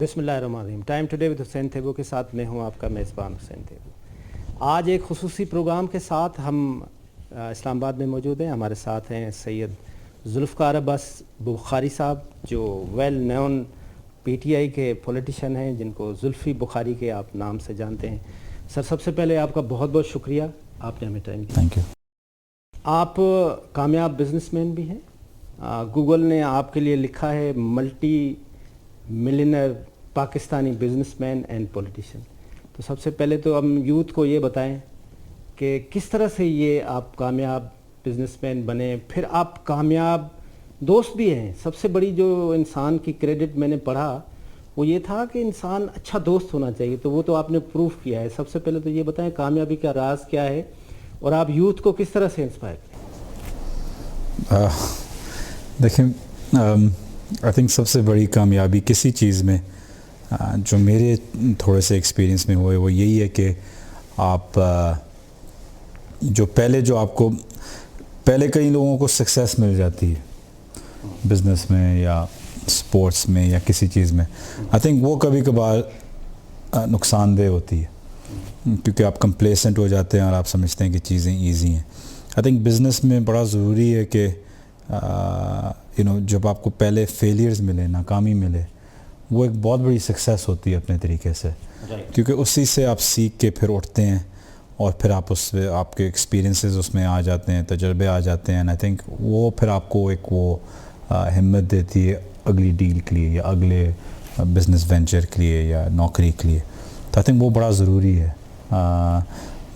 بسم اللہ الرحمن الرحیم. ٹائم ٹوڈے ود حسین تھیبو کے ساتھ میں ہوں آپ کا میزبان حسین تھیبو. آج ایک خصوصی پروگرام کے ساتھ ہم اسلام آباد میں موجود ہیں. ہمارے ساتھ ہیں سید ذوالفقار عباس بخاری صاحب جو well known P T I کے پولیٹیشین ہیں جن کو زلفی بخاری کے آپ نام سے جانتے ہیں. سر سب سے پہلے آپ کا بہت بہت شکریہ, آپ نے ہمیں ٹائم دیا. Thank you. آپ کامیاب بزنس مین بھی ہیں. گوگل نے آپ کے لیے لکھا ہے multi milliner Pakistani business man and politician. تو سب سے پہلے تو ہم یوتھ کو یہ بتائیں کہ کس طرح سے یہ آپ کامیاب بزنس مین بنے, پھر آپ کامیاب دوست بھی ہیں. سب سے بڑی جو انسان کی کریڈٹ میں نے پڑھا وہ یہ تھا کہ انسان اچھا دوست ہونا چاہیے, تو وہ تو آپ نے پروف کیا ہے. سب سے پہلے تو یہ بتائیں کامیابی کا راز کیا ہے اور آپ یوتھ کو کس طرح سے انسپائر کریں. دیکھیں, آئی تھنک سب سے بڑی کامیابی کسی چیز میں جو میرے تھوڑے سے ایکسپیرینس میں ہوئے وہ یہی ہے کہ آپ جو آپ کو پہلے کئی لوگوں کو سکسیس مل جاتی ہے بزنس میں یا اسپورٹس میں یا کسی چیز میں, آئی تھنک وہ کبھی کبھار نقصان دہ ہوتی ہے کیونکہ آپ کمپلیسنٹ ہو جاتے ہیں اور آپ سمجھتے ہیں کہ چیزیں ایزی ہیں. آئی تھنک بزنس میں بڑا ضروری ہے کہ جب آپ کو پہلے فیلیئرز ملے, ناکامی ملے, وہ ایک بہت بڑی سکسیس ہوتی ہے اپنے طریقے سے, کیونکہ اسی سے آپ سیکھ کے پھر اٹھتے ہیں اور پھر آپ اس سے آپ کے ایکسپیرینسز اس میں آ جاتے ہیں, تجربے آ جاتے ہیں. اینڈ آئی تھنک وہ پھر آپ کو ایک وہ ہمت دیتی ہے اگلی ڈیل کے لیے یا اگلے بزنس وینچر کے لیے یا نوکری کے لیے. تو آئی تھنک وہ بڑا ضروری ہے.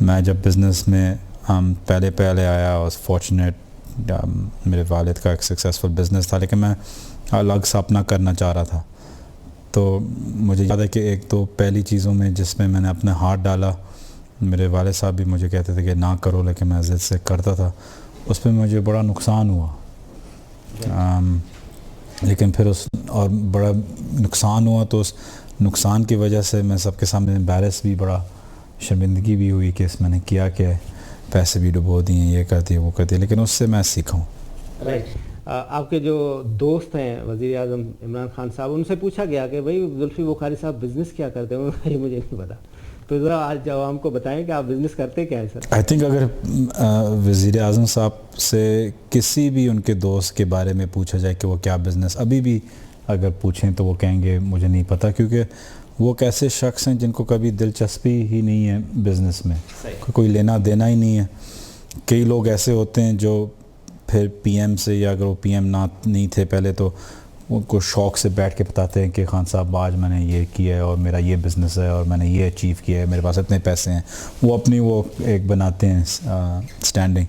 میں جب بزنس میں پہلے آیا واز فارچونیٹ, میرے والد کا ایک سکسیزفل بزنس تھا لیکن میں الگ سا اپنا کرنا چاہ رہا تھا. تو مجھے یاد ہے کہ ایک تو پہلی چیزوں میں جس میں نے اپنا ہاتھ ڈالا, میرے والد صاحب بھی مجھے کہتے تھے کہ نہ کرو لیکن میں ضد سے کرتا تھا, اس پہ مجھے بڑا نقصان ہوا. لیکن پھر اور بڑا نقصان ہوا تو اس نقصان کی وجہ سے میں سب کے سامنے امبیرس بھی, بڑا شرمندگی بھی ہوئی کہ اس میں نے کیا ہے, پیسے بھی ڈبو دیے, یہ کر دیے وہ کر دیے, لیکن اس سے میں سیکھا ہوں. رائٹ. آپ کے جو دوست ہیں وزیر اعظم عمران خان صاحب, ان سے پوچھا گیا کہ بھائی زلفی بخاری صاحب بزنس کیا کرتے ہیں, یہ مجھے نہیں پتا, تو ذرا آج عوام کو بتائیں کہ آپ بزنس کرتے کیا ہے سر. آئی تھنک اگر وزیر اعظم صاحب سے کسی بھی ان کے دوست کے بارے میں پوچھا جائے کہ وہ کیا بزنس, ابھی بھی اگر پوچھیں تو وہ کہیں گے مجھے نہیں پتہ, کیونکہ وہ ایک ایسے شخص ہیں جن کو کبھی دلچسپی ہی نہیں ہے بزنس میں, کوئی لینا دینا ہی نہیں ہے. کئی لوگ ایسے ہوتے ہیں جو پھر پی ایم سے, یا اگر وہ پی ایم نہیں تھے پہلے, تو ان کو شوق سے بیٹھ کے بتاتے ہیں کہ خان صاحب آج میں نے یہ کیا ہے اور میرا یہ بزنس ہے اور میں نے یہ اچیو کیا ہے, میرے پاس اتنے پیسے ہیں. وہ اپنی وہ ایک بناتے ہیں اسٹینڈنگ.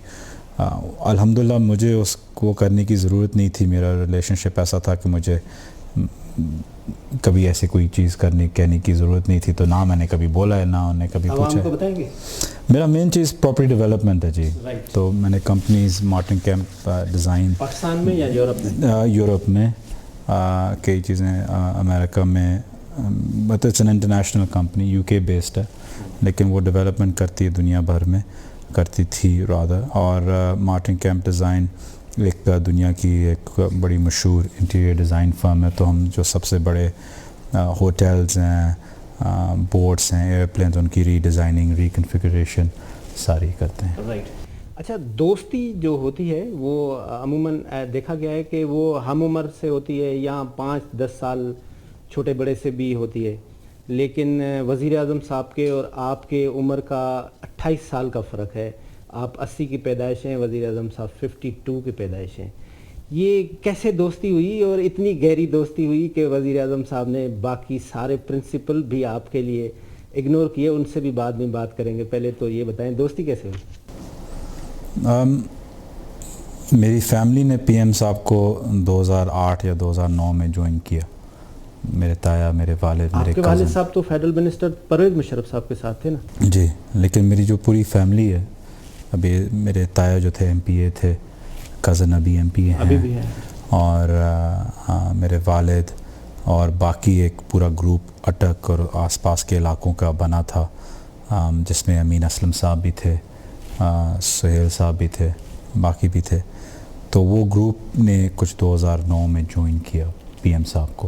الحمدللہ مجھے اس کو کرنے کی ضرورت نہیں تھی. میرا ریلیشن شپ ایسا تھا کہ مجھے کبھی ایسی کوئی چیز کہنے کی ضرورت نہیں تھی, تو نہ میں نے کبھی بولا ہے نہ انہوں نے کبھی پوچھا ہے. بتائیں گے میرا مین چیز پراپرٹی ڈیولپمنٹ ہے جی. تو میں نے companies Martin camp design Pakistan میں یا یورپ میں, یورپ میں کئی چیزیں, امریکہ میں, مطلب it's an international company, U K based ہے لیکن وہ ڈیولپمنٹ کرتی ہے دنیا بھر میں, کرتی تھی رادر. اور مارٹن کیمپ ڈیزائن ایک دنیا کی ایک بڑی مشہور انٹیریئر ڈیزائن فرم ہے. تو ہم جو سب سے بڑے ہوٹلز ہیں, بوٹس ہیں, ایئرپلینز, ان کی ری ڈیزائننگ, ری کنفیگریشن ساری کرتے ہیں. رائٹ. اچھا, دوستی جو ہوتی ہے وہ عموماً دیکھا گیا ہے کہ وہ ہم عمر سے ہوتی ہے یا 5-10 سال چھوٹے بڑے سے بھی ہوتی ہے, لیکن وزیر اعظم صاحب کے اور آپ کے عمر کا 28 سال کا فرق ہے. آپ 80 کی پیدائش ہیں, وزیر اعظم صاحب 52 کی پیدائش ہیں. یہ کیسے دوستی ہوئی اور اتنی گہری دوستی ہوئی کہ وزیر اعظم صاحب نے باقی سارے پرنسپل بھی آپ کے لیے اگنور کیے؟ ان سے بھی بعد میں بات کریں گے, پہلے تو یہ بتائیں دوستی کیسے ہوئی. میری فیملی نے پی ایم صاحب کو 2008 یا 2009 میں جوائن کیا. میرے تایا, میرے والد, آپ کے والد صاحب تو فیڈرل منسٹر پرویز مشرف صاحب کے ساتھ تھے نا جی, لیکن میری جو پوری فیملی ہے, ابھی میرے تایا جو تھے ایم پی اے تھے, کزن ابھی ایم پی اے ابھی بھی ہیں, اور میرے والد اور باقی ایک پورا گروپ اٹک اور آس پاس کے علاقوں کا بنا تھا, جس میں امین اسلم صاحب بھی تھے, سہیل صاحب بھی تھے, باقی بھی تھے. تو وہ گروپ نے کچھ 2009 میں جوائن کیا پی ایم صاحب کو,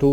2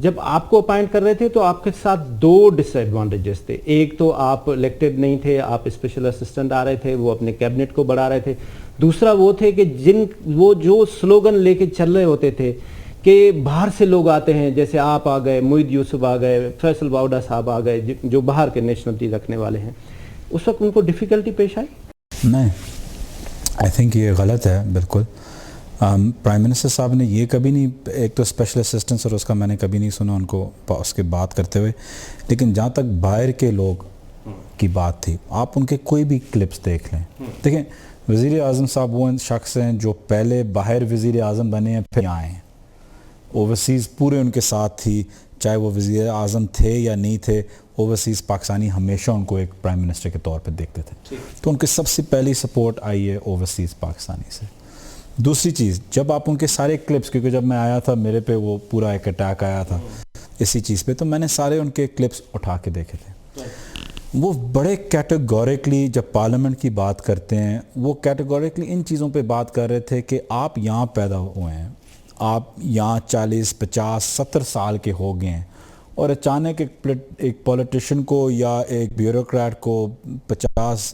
جب آپ کو اپائنٹ کر رہے تھے تو آپ کے ساتھ 2 ڈس ایڈوانٹیجز تھے. ایک تو آپ الیکٹڈ نہیں تھے, آپ اسپیشل اسسٹنٹ آ رہے تھے, وہ اپنے کیبنٹ کو بڑھا رہے تھے. دوسرا وہ تھے کہ وہ جو سلوگن لے کے چل رہے ہوتے تھے کہ باہر سے لوگ آتے ہیں, جیسے آپ آ گئے, معید یوسف آ گئے, فیصل باوڈا صاحب آ گئے, جو باہر کے نیشنلٹی رکھنے والے ہیں, اس وقت ان کو ڈیفیکلٹی پیش آئی؟ نہیں, آئی تھنک یہ غلط ہے بالکل. پرائم منسٹر صاحب نے یہ کبھی نہیں, ایک تو اسپیشل اسسٹنٹس اور اس کا میں نے کبھی نہیں سنا ان کو اس کے بات کرتے ہوئے. لیکن جہاں تک باہر کے لوگ کی بات تھی, آپ ان کے کوئی بھی کلپس دیکھ لیں. دیکھیں, وزیر اعظم صاحب وہ شخص ہیں جو پہلے باہر وزیر اعظم بنے ہیں, پھر یہاں آئے ہیں. اوورسیز پورے ان کے ساتھ تھی, چاہے وہ وزیر اعظم تھے یا نہیں تھے, اوورسیز پاکستانی ہمیشہ ان کو ایک پرائم منسٹر کے طور پہ دیکھتے تھے. تو ان کی سب سے پہلی سپورٹ آئی ہے اوورسیز پاکستانی سے. دوسری چیز, جب آپ ان کے سارے کلپس, کیونکہ جب میں آیا تھا میرے پہ وہ پورا ایک اٹیک آیا تھا اسی چیز پہ, تو میں نے سارے ان کے کلپس اٹھا کے دیکھے تھے. وہ بڑے کیٹیگوریکلی جب پارلیمنٹ کی بات کرتے ہیں, وہ کیٹیگوریکلی ان چیزوں پہ بات کر رہے تھے کہ آپ یہاں پیدا ہوئے ہیں, آپ یہاں 40, 50, 70 سال کے ہو گئے ہیں, اور اچانک ایک پولیٹیشین کو یا ایک بیوروکریٹ کو 50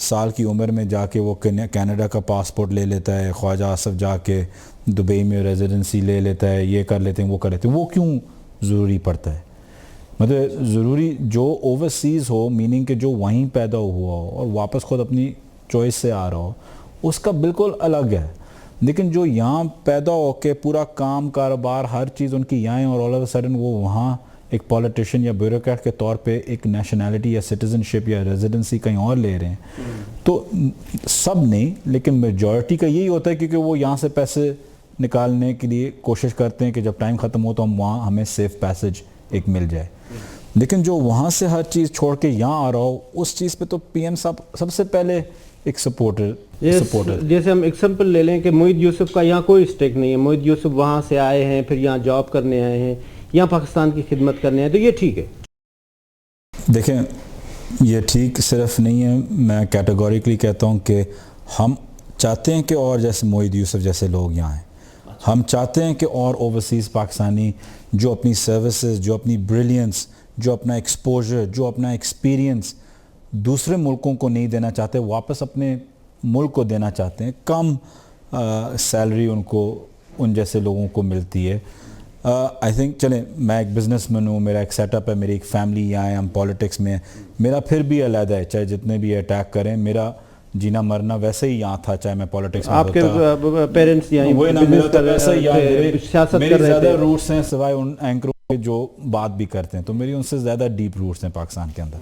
سال کی عمر میں جا کے وہ کینیڈا کا پاسپورٹ لے لیتا ہے, خواجہ آصف جا کے دبئی میں ریزیڈنسی لے لیتا ہے, یہ کر لیتے ہیں, وہ کر لیتے ہیں. وہ کیوں ضروری پڑتا ہے؟ مطلب ضروری جو اوورسیز ہو, میننگ کہ جو وہیں پیدا ہوا ہو اور واپس خود اپنی چوائس سے آ رہا ہو, اس کا بالکل الگ ہے. لیکن جو یہاں پیدا ہو کے پورا کام کاروبار ہر چیز ان کی یہاں ہے, اور آل آف اے سڈن وہ وہاں ایک پولیٹیشین یا بیوروکریٹ کے طور پہ ایک نیشنلٹی یا سٹیزن شپ یا ریزیڈنسی کہیں اور لے رہے ہیں. تو سب نہیں, لیکن میجورٹی کا یہی ہوتا ہے, کیونکہ وہ یہاں سے پیسے نکالنے کے لیے کوشش کرتے ہیں کہ جب ٹائم ختم ہو تو ہم وہاں ہمیں سیف پیسج ایک مل جائے. لیکن جو وہاں سے ہر چیز چھوڑ کے یہاں آ رہا ہو, اس چیز پہ تو پی ایم صاحب سب سے پہلے ایک سپورٹر. جیسے ہم ایگزامپل لے لیں کہ معید یوسف کا یہاں کوئی اسٹیک نہیں ہے, معید یوسف وہاں سے آئے ہیں, پھر یہاں جاب کرنے آئے ہیں, یہاں پاکستان کی خدمت کرنے آئے, تو یہ ٹھیک ہے. دیکھیں, یہ ٹھیک صرف نہیں ہے, میں کیٹیگوریکلی کہتا ہوں کہ ہم چاہتے ہیں کہ اور جیسے معید یوسف جیسے لوگ یہاں ہیں. ہم چاہتے ہیں کہ اور اوورسیز پاکستانی جو اپنی سروسز, جو اپنی بریلینس, جو اپنا ایکسپوجر, جو اپنا ایکسپیرینس دوسرے ملکوں کو نہیں دینا چاہتے, واپس اپنے ملک کو دینا چاہتے ہیں. کم سیلری ان کو ان جیسے لوگوں کو ملتی ہے. آئی تھنک چلیں, میں ایک بزنس مین ہوں, میرا ایک سیٹ اپ ہے, میری ایک فیملی یہاں ہے, ہم پالیٹکس میں, میرا پھر بھی علیحدہ ہے, چاہے جتنے بھی اٹیک کریں, میرا جینا مرنا ویسے ہی یہاں تھا, چاہے میں پالیٹکس میں ہوتا. آپ کے پیرنٹس سیاست میری زیادہ روٹس ہیں سوائے ان اینکروں کے جو بات بھی کرتے ہیں, تو میری ان سے زیادہ ڈیپ روٹس ہیں پاکستان کے اندر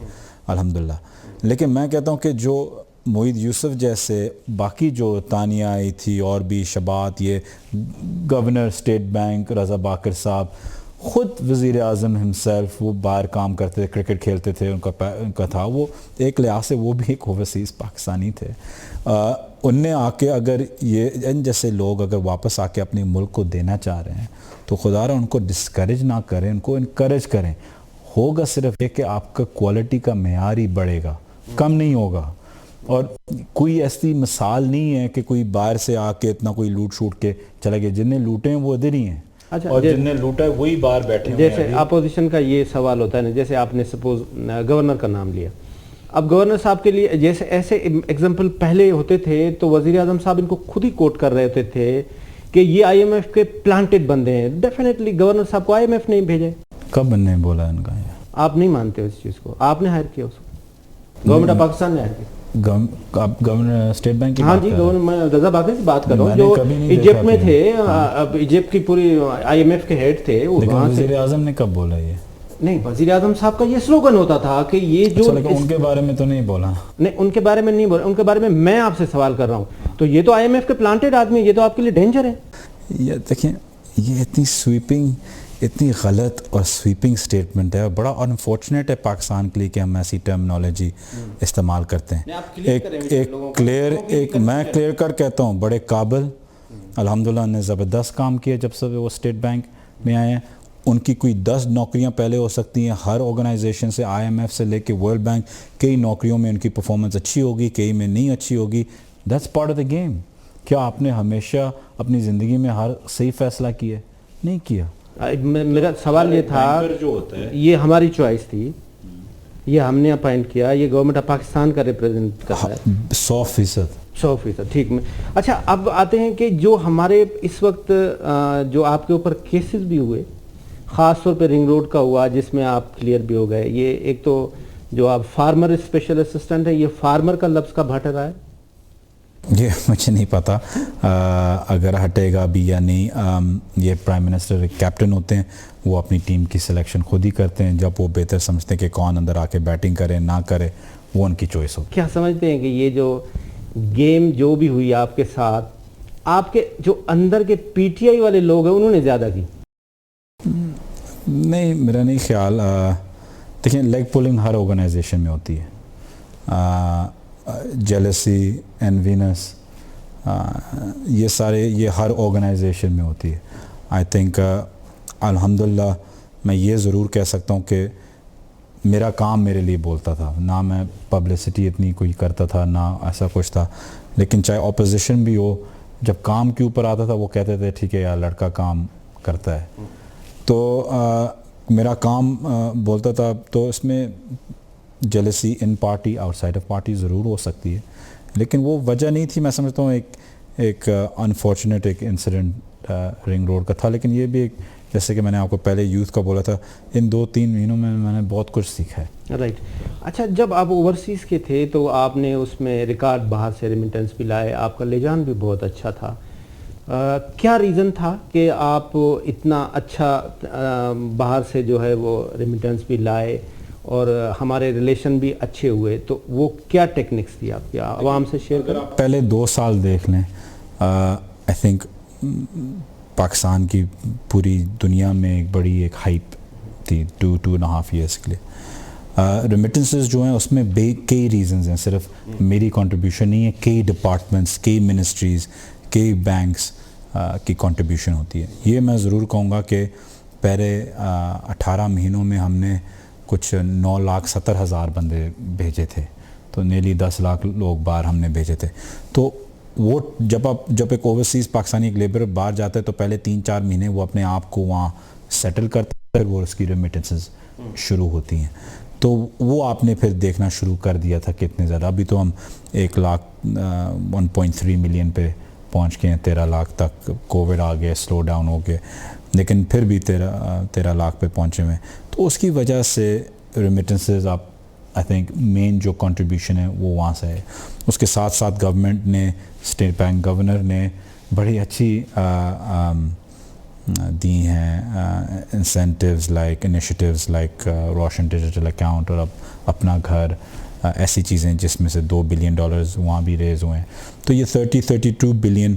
الحمدللہ. لیکن میں کہتا ہوں کہ جو معید یوسف جیسے باقی جو تانیہ آئی تھی اور بھی شبات, یہ گورنر اسٹیٹ بینک رضا باکر صاحب, خود وزیر اعظم ہمسیلف, وہ باہر کام کرتے تھے, کرکٹ کھیلتے تھے, ان کا تھا, وہ ایک لحاظ سے وہ بھی ایک اوورسیز پاکستانی تھے. ان نے آ کے اگر یہ ان جیسے لوگ اگر واپس آ کے اپنے ملک کو دینا چاہ رہے ہیں تو خدا را ان کو ڈسکریج نہ کریں, ان کو انکریج کریں. ہوگا صرف یہ کہ آپ کا کوالٹی کا معیار ہی بڑھے گا, کم نہیں ہوگا. اور کوئی ایسی مثال نہیں ہے کہ کوئی باہر سے آ کے اتنا کوئی لوٹ شوٹ کے چلے گئے. جن نے لوٹے ہیں وہ ادھر ہی ہیں, اور جن نے لوٹا ہے وہی باہر بیٹھے ہیں. جیسے اپوزیشن کا یہ سوال ہوتا ہے نا, جیسے آپ نے سپوز گورنر کا نام لیا, اب گورنر صاحب کے لیے جیسے ایسے ایگزامپل پہلے ہوتے تھے تو وزیر اعظم صاحب ان کو خود ہی کوٹ کر رہے ہوتے تھے کہ یہ آئی ایم ایف کے پلانٹڈ بندے ہیں. ڈیفینیٹلی گورنر صاحب کو آئی ایم ایف نہیں بھیجے. کب نے بولا ان کا؟ آپ نہیں مانتے اس چیز کو, آپ نے ہائر کیا اس کو, گورنمنٹ آف پاکستان نے ہائر کیا. گورنر اسٹیٹ بینک کی؟ ہاں جی, میں رضا باکر سے بات کر رہا ہوں, جو ایجپٹ میں تھے, اب ایجپٹ کی پوری آئی ایم ایف کے ہیڈ تھے. وزیر اعظم نے کب بولا یہ؟ نہیں, وزیر اعظم صاحب کا یہ سلوگن ہوتا تھا کہ یہ جو ان کے بارے میں تو نہیں بولا. نہیں, ان کے بارے میں نہیں بولا, ان کے بارے میں آپ سے سوال کر رہا ہوں. تو یہ تو آئی ایم ایف کے پلانٹڈ آدمی, یہ تو آپ کے لیے ڈینجر ہے. یہ دیکھیں, یہ اتنی سویپنگ, اتنی غلط اور سویپنگ سٹیٹمنٹ ہے, اور بڑا انفارچونیٹ ہے پاکستان کے لیے کہ ہم ایسی ٹرمنالوجی استعمال کرتے ہیں. میں کلیئر کر کہتا ہوں, بڑے قابل, الحمدللہ نے زبردست کام کیا جب سے وہ اسٹیٹ بینک میں آئے ہیں. ان کی کوئی 10 نوکریاں پہلے ہو سکتی ہیں, ہر آرگنائزیشن سے, آئی ایم ایف سے لے کے ورلڈ بینک, کئی نوکریوں میں ان کی پرفارمنس اچھی ہوگی, کئی میں نہیں اچھی ہوگی. That's part of the game. کیا آپ نے ہمیشہ اپنی زندگی میں ہر صحیح فیصلہ کیا؟ نہیں کیا. میرا سوال یہ تھا، جو ہوتا ہے یہ ہماری چوائس تھی، یہ ہم نے اپائنٹ کیا، یہ گورنمنٹ آف پاکستان کا ریپرزینٹ کر رہا ہے 100%. 100%. ٹھیک میں اچھا اب آتے ہیں کہ جو ہمارے اس وقت جو آپ کے اوپر کیسز بھی ہوئے، خاص طور پہ رنگ روڈ کا ہوا جس میں آپ کلیئر بھی ہو گئے، یہ ایک تو جو آپ فارمر اسپیشل اسسٹنٹ ہے، یہ فارمر کا لفظ کب ہٹ رہا ہے؟ یہ مجھے نہیں پتا اگر ہٹے گا بھی یا نہیں. یہ پرائم منسٹر کیپٹن ہوتے ہیں، وہ اپنی ٹیم کی سلیکشن خود ہی کرتے ہیں، جب وہ بہتر سمجھتے ہیں کہ کون اندر آ کے بیٹنگ کرے نہ کرے وہ ان کی چوائس ہوگی. کیا سمجھتے ہیں کہ یہ جو گیم جو بھی ہوئی آپ کے ساتھ، آپ کے جو اندر کے پی ٹی آئی والے لوگ ہیں انہوں نے زیادہ کی؟ نہیں، میرا نہیں خیال. دیکھیں لیگ پولنگ ہر آرگنائزیشن میں ہوتی ہے، جیلسی انوینس یہ سارے یہ ہر آرگنائزیشن میں ہوتی ہے. آئی تھنک الحمدللہ میں یہ ضرور کہہ سکتا ہوں کہ میرا کام میرے لیے بولتا تھا، نہ میں پبلسٹی اتنی کوئی کرتا تھا نہ ایسا کچھ تھا. لیکن چاہے اپوزیشن بھی ہو، جب کام کے اوپر آتا تھا وہ کہتے تھے ٹھیک ہے یار لڑکا کام کرتا ہے. تو میرا کام بولتا تھا. تو اس میں jealousy in party out side of party ضرور ہو سکتی ہے، لیکن وہ وجہ نہیں تھی. میں سمجھتا ہوں ایک انفارچونیٹ ایک انسیڈنٹ رنگ روڈ کا تھا. لیکن یہ بھی ایک، جیسے کہ میں نے آپ کو پہلے یوتھ کا بولا تھا، ان 2-3 مہینوں میں میں نے بہت کچھ سیکھا ہے. رائٹ. اچھا جب آپ اوورسیز کے تھے تو آپ نے اس میں ریکارڈ باہر سے ریمیٹنس بھی لائے، آپ کا لجان بھی بہت اچھا تھا. کیا ریزن تھا کہ آپ اتنا اچھا باہر سے جو ہے وہ ریمیٹنس بھی لائے اور ہمارے ریلیشن بھی اچھے ہوئے؟ تو وہ کیا ٹیکنکس تھی آپ کیا عوام سے شیئر کریں؟ پہلے 2 سال دیکھ لیں، آئی تھنک پاکستان کی پوری دنیا میں ایک بڑی ایک ہائپ تھی 2.5 ایئرس کے لیے. ریمیٹنسز جو ہیں اس میں کئی ریزنز ہیں، صرف میری کنٹریبیوشن نہیں ہے، کئی ڈپارٹمنٹس، کئی منسٹریز، کئی بینکس کی کنٹریبیوشن ہوتی ہے. یہ میں ضرور کہوں گا کہ پہلے 18 مہینوں میں ہم نے کچھ 9,70,000 بندے بھیجے تھے، تو نیلی 10 لاکھ لوگ باہر ہم نے بھیجے تھے. تو وہ جب ایک اوورسیز پاکستانی ایک لیبر باہر جاتا ہے تو پہلے 3-4 مہینے وہ اپنے آپ کو وہاں سیٹل کرتا ہے، پھر وہ اس کی ریمیٹنسز شروع ہوتی ہیں. تو وہ آپ نے پھر دیکھنا شروع کر دیا تھا کہ اتنے زیادہ. ابھی تو ہم 1.3 ملین پہ پہنچ گئے ہیں، 13 لاکھ تک. کووڈ آ گئے، سلو ڈاؤن ہو گئے، لیکن پھر بھی 13 لاکھ پہ پہنچے ہوئے. تو اس کی وجہ سے ریمیٹنسز آپ آئی تھنک مین جو کنٹریبیوشن ہے وہ وہاں سے ہے. اس کے ساتھ ساتھ گورنمنٹ نے، اسٹیٹ بینک گورنر نے بڑی اچھی دی ہیں انسینٹیوز لائک انیشیٹیوز لائک روشن ڈیجیٹل اکاؤنٹ اور اب اپنا گھر، ایسی چیزیں جس میں سے $2 بلین وہاں بھی ریز ہوئے ہیں. تو یہ 32 بلین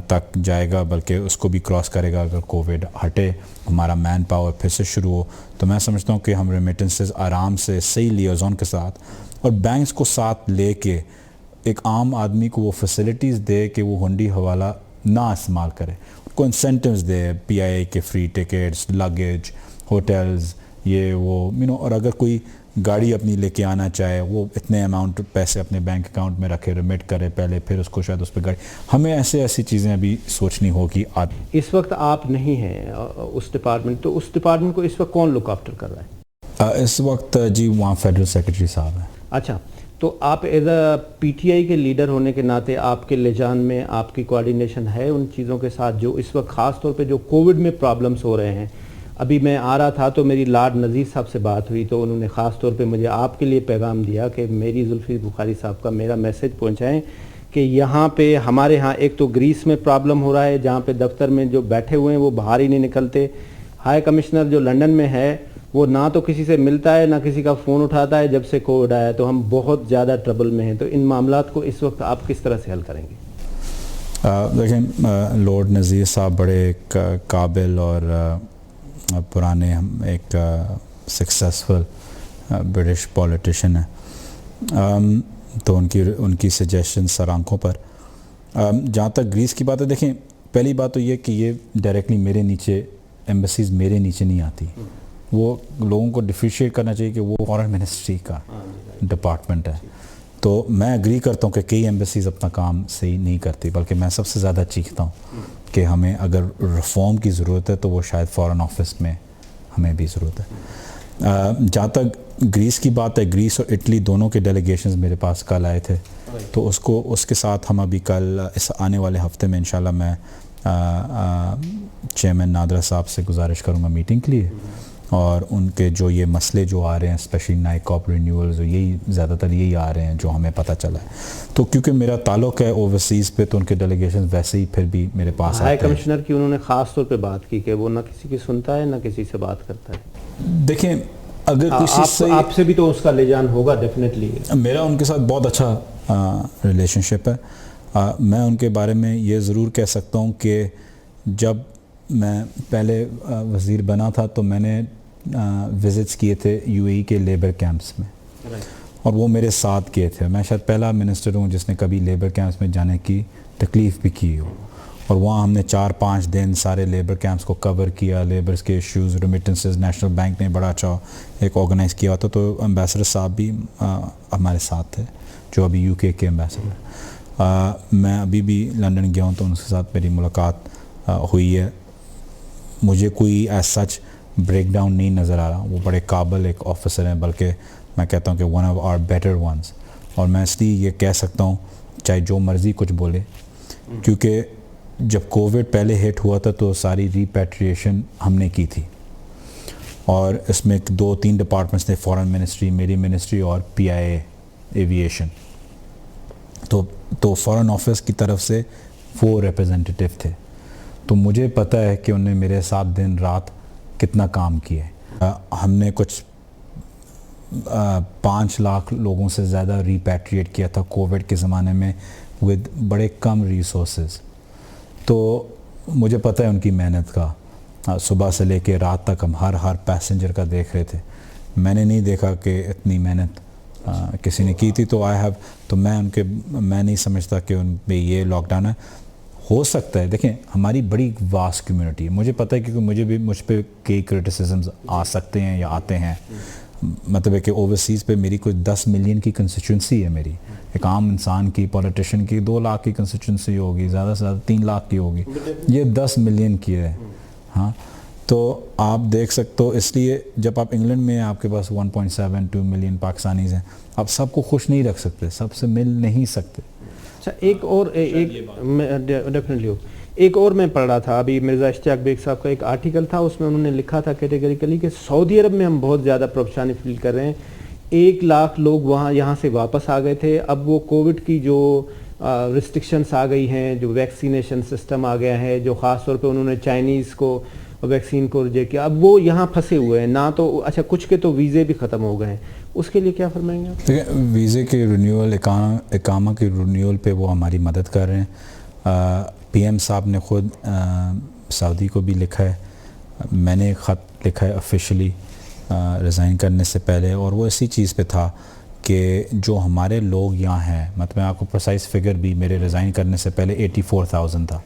تک جائے گا، بلکہ اس کو بھی کراس کرے گا اگر کووڈ ہٹے، ہمارا مین پاور پھر سے شروع ہو. تو میں سمجھتا ہوں کہ ہم ریمیٹنسز آرام سے صحیح لیازون کے ساتھ اور بینکس کو ساتھ لے کے ایک عام آدمی کو وہ فیسلٹیز دے کہ وہ ہنڈی حوالہ نہ استعمال کرے، ان کو انسینٹیوز دے، PIA کے فری ٹکٹس، لگیج، ہوٹلز، یہ وہ اور اگر کوئی گاڑی اپنی لے کے آنا چاہے وہ اتنے اماؤنٹ پیسے اپنے بینک اکاؤنٹ میں رکھے، ریمٹ کرے پہلے، پھر اس کو شاید اس پہ گاڑی. ہمیں ایسی چیزیں ابھی سوچنی ہوگی. اس وقت آپ نہیں ہیں اس ڈپارٹمنٹ، تو اس ڈپارٹمنٹ کو اس وقت کون لک آفٹر کر رہا ہے اس وقت؟ جی وہاں فیڈرل سیکرٹری صاحب ہیں. اچھا، تو آپ ایز اے PTI کے لیڈر ہونے کے ناطے آپ کے لجان میں آپ کی کوارڈینیشن ہے ان چیزوں کے ساتھ جو اس وقت خاص طور پہ جو کووڈ میں پرابلمس ہو رہے ہیں؟ ابھی میں آ رہا تھا تو میری لاڈ نذیر صاحب سے بات ہوئی تو انہوں نے خاص طور پہ مجھے آپ کے لیے پیغام دیا کہ میری زلفی بخاری صاحب کا میرا میسج پہنچائیں کہ یہاں پہ ہمارے ہاں ایک تو گریس میں پرابلم ہو رہا ہے، جہاں پہ دفتر میں جو بیٹھے ہوئے ہیں وہ باہر ہی نہیں نکلتے. ہائی کمشنر جو لنڈن میں ہے وہ نہ تو کسی سے ملتا ہے نہ کسی کا فون اٹھاتا ہے جب سے کووڈ آیا. تو ہم بہت زیادہ ٹربل میں ہیں. تو ان معاملات کو اس وقت آپ کس طرح سے حل کریں گے؟ دیکھیں لارڈ نذیر صاحب بڑے ایک قابل اور پرانے ایک سکسیسفل برٹش پولیٹیشین ہیں، تو ان کی سجیشن سر آنکھوں پر. جہاں تک گریس کی بات ہے، دیکھیں پہلی بات تو یہ کہ یہ ڈائریکٹلی میرے نیچے، ایمبیسیز میرے نیچے نہیں آتی. وہ لوگوں کو ڈیفریشیٹ کرنا چاہیے کہ وہ فارن منسٹری کا ڈپارٹمنٹ ہے. تو میں اگری کرتا ہوں کہ کئی ایمبیسیز اپنا کام صحیح نہیں کرتی، بلکہ میں سب سے زیادہ چیختا ہوں کہ ہمیں اگر ریفارم کی ضرورت ہے تو وہ شاید فارن آفس میں ہمیں بھی ضرورت ہے. جہاں تک گریس کی بات ہے, گریس اور اٹلی دونوں کے ڈیلیگیشنز میرے پاس کل آئے تھے, تو اس کے ساتھ ہم ابھی کل اس آنے والے ہفتے میں انشاءاللہ میں چیئرمین نادرا صاحب سے گزارش کروں گا میٹنگ کے لیے, اور ان کے جو یہ مسئلے جو آ رہے ہیں اسپیشلی نائکاپ رینیولز, یہی زیادہ تر یہی آ رہے ہیں جو ہمیں پتہ چلا ہے. تو کیونکہ میرا تعلق ہے اوورسیز پہ, تو ان کے ڈیلیگیشن ویسے ہی پھر بھی میرے پاس آتے ہیں. ہائی کمشنر کی انہوں نے خاص طور پہ بات کی کہ وہ نہ کسی کی سنتا ہے نہ کسی سے بات کرتا ہے. دیکھیں اگر کسی سے آپ سے بھی تو اس کا لے جان ہوگا ڈیفینیٹلی. میرا ان کے ساتھ بہت اچھا ریلیشن شپ ہے. میں ان کے بارے میں یہ ضرور کہہ سکتا ہوں کہ جب میں پہلے وزیر بنا تھا تو میں نے وزٹس کیے تھے یو اے ای کے لیبر کیمپس میں, اور وہ میرے ساتھ کیے تھے. میں شاید پہلا منسٹر ہوں جس نے کبھی لیبر کیمپس میں جانے کی تکلیف بھی کی ہو, اور وہاں ہم نے 4-5 دن سارے لیبر کیمپس کو کور کیا, لیبرز کے ایشوز, ریمیٹنسز. نیشنل بینک نے بڑا اچھا ایک آرگنائز کیا ہوتا, تو امبیسڈر صاحب بھی ہمارے ساتھ تھے جو ابھی یو کے امبیسڈر. میں ابھی بھی لنڈن گیا ہوں تو ان کے ساتھ میری ملاقات ہوئی ہے. مجھے کوئی ایز سچ بریک ڈاؤن نہیں نظر آ رہا. وہ بڑے قابل ایک آفیسر ہیں, بلکہ میں کہتا ہوں کہ one of our better ones. اور میں اس لیے یہ کہہ سکتا ہوں چاہے جو مرضی کچھ بولے, کیونکہ جب کووڈ پہلے ہٹ ہوا تھا تو ساری ریپیٹریشن ہم نے کی تھی, اور اس میں 2-3 ڈپارٹمنٹس تھے, فارن منسٹری, میری منسٹری اور پی آئی اے ایویشن. تو فارن آفس کی طرف سے 4 ریپرزینٹیٹیو تھے. تو مجھے پتہ ہے کہ انہوں نے میرے ساتھ دن رات کتنا کام کیا ہے. ہم نے کچھ 5 لاکھ لوگوں سے زیادہ ریپیٹریٹ کیا تھا کووڈ کے زمانے میں ود بڑے کم ریسورسز. تو مجھے پتہ ہے ان کی محنت کا. صبح سے لے کے رات تک ہم ہر پیسنجر کا دیکھ رہے تھے. میں نے نہیں دیکھا کہ اتنی محنت کسی نے کی تھی. تو میں نہیں سمجھتا کہ ان پہ یہ لاک ڈاؤن ہے. ہو سکتا ہے, دیکھیں ہماری بڑی واسٹ کمیونٹی ہے, مجھے پتہ ہے کیونکہ مجھ پہ کئی کرٹیسزمز آ سکتے ہیں یا آتے ہیں. مطلب ہے کہ اوورسیز پہ میری کوئی 10 ملین کی کنسٹیچوئنسی ہے. میری ایک عام انسان کی, پولیٹیشین کی 2 لاکھ کی کنسٹیچوئنسی ہوگی, زیادہ سے زیادہ 3 لاکھ کی ہوگی. یہ 10 ملین کی ہے. ہاں, تو آپ دیکھ سکتے ہو. اس لیے جب آپ انگلینڈ میں آپ کے پاس 1.72 ملین پاکستانیز ہیں, آپ سب کو خوش نہیں رکھ سکتے, سب سے مل نہیں سکتے. اچھا, ایک اور میں پڑھ رہا تھا ابھی, مرزا اشتیاق بیگ صاحب کا ایک آرٹیکل تھا, اس میں انہوں نے لکھا تھا کیٹیگریکلی کہ سعودی عرب میں ہم بہت زیادہ پریشانی فیل کر رہے ہیں. 1 لاکھ لوگ یہاں سے واپس آ گئے تھے. اب وہ کووڈ کی جو ریسٹرکشنس آ گئی ہیں, جو ویکسینیشن سسٹم آ گیا ہے, جو خاص طور پہ انہوں نے چائنیز کو ویکسین کو ریجیکٹ کیا, اب وہ یہاں پھنسے ہوئے ہیں. نہ تو اچھا, کچھ کے تو ویزے بھی ختم ہو گئے ہیں. اس کے لیے کیا فرمائیں گے آپ؟ دیکھیں, ویزے کے رینیول, اقامہ کے رینیول پہ وہ ہماری مدد کر رہے ہیں. پی ایم صاحب نے خود سعودی کو بھی لکھا ہے, میں نے ایک خط لکھا ہے آفیشلی ریزائن کرنے سے پہلے, اور وہ اسی چیز پہ تھا کہ جو ہمارے لوگ یہاں ہیں, مطلب میں آپ کو پرسائز فگر بھی, میرے ریزائن کرنے سے پہلے 84,000 تھا.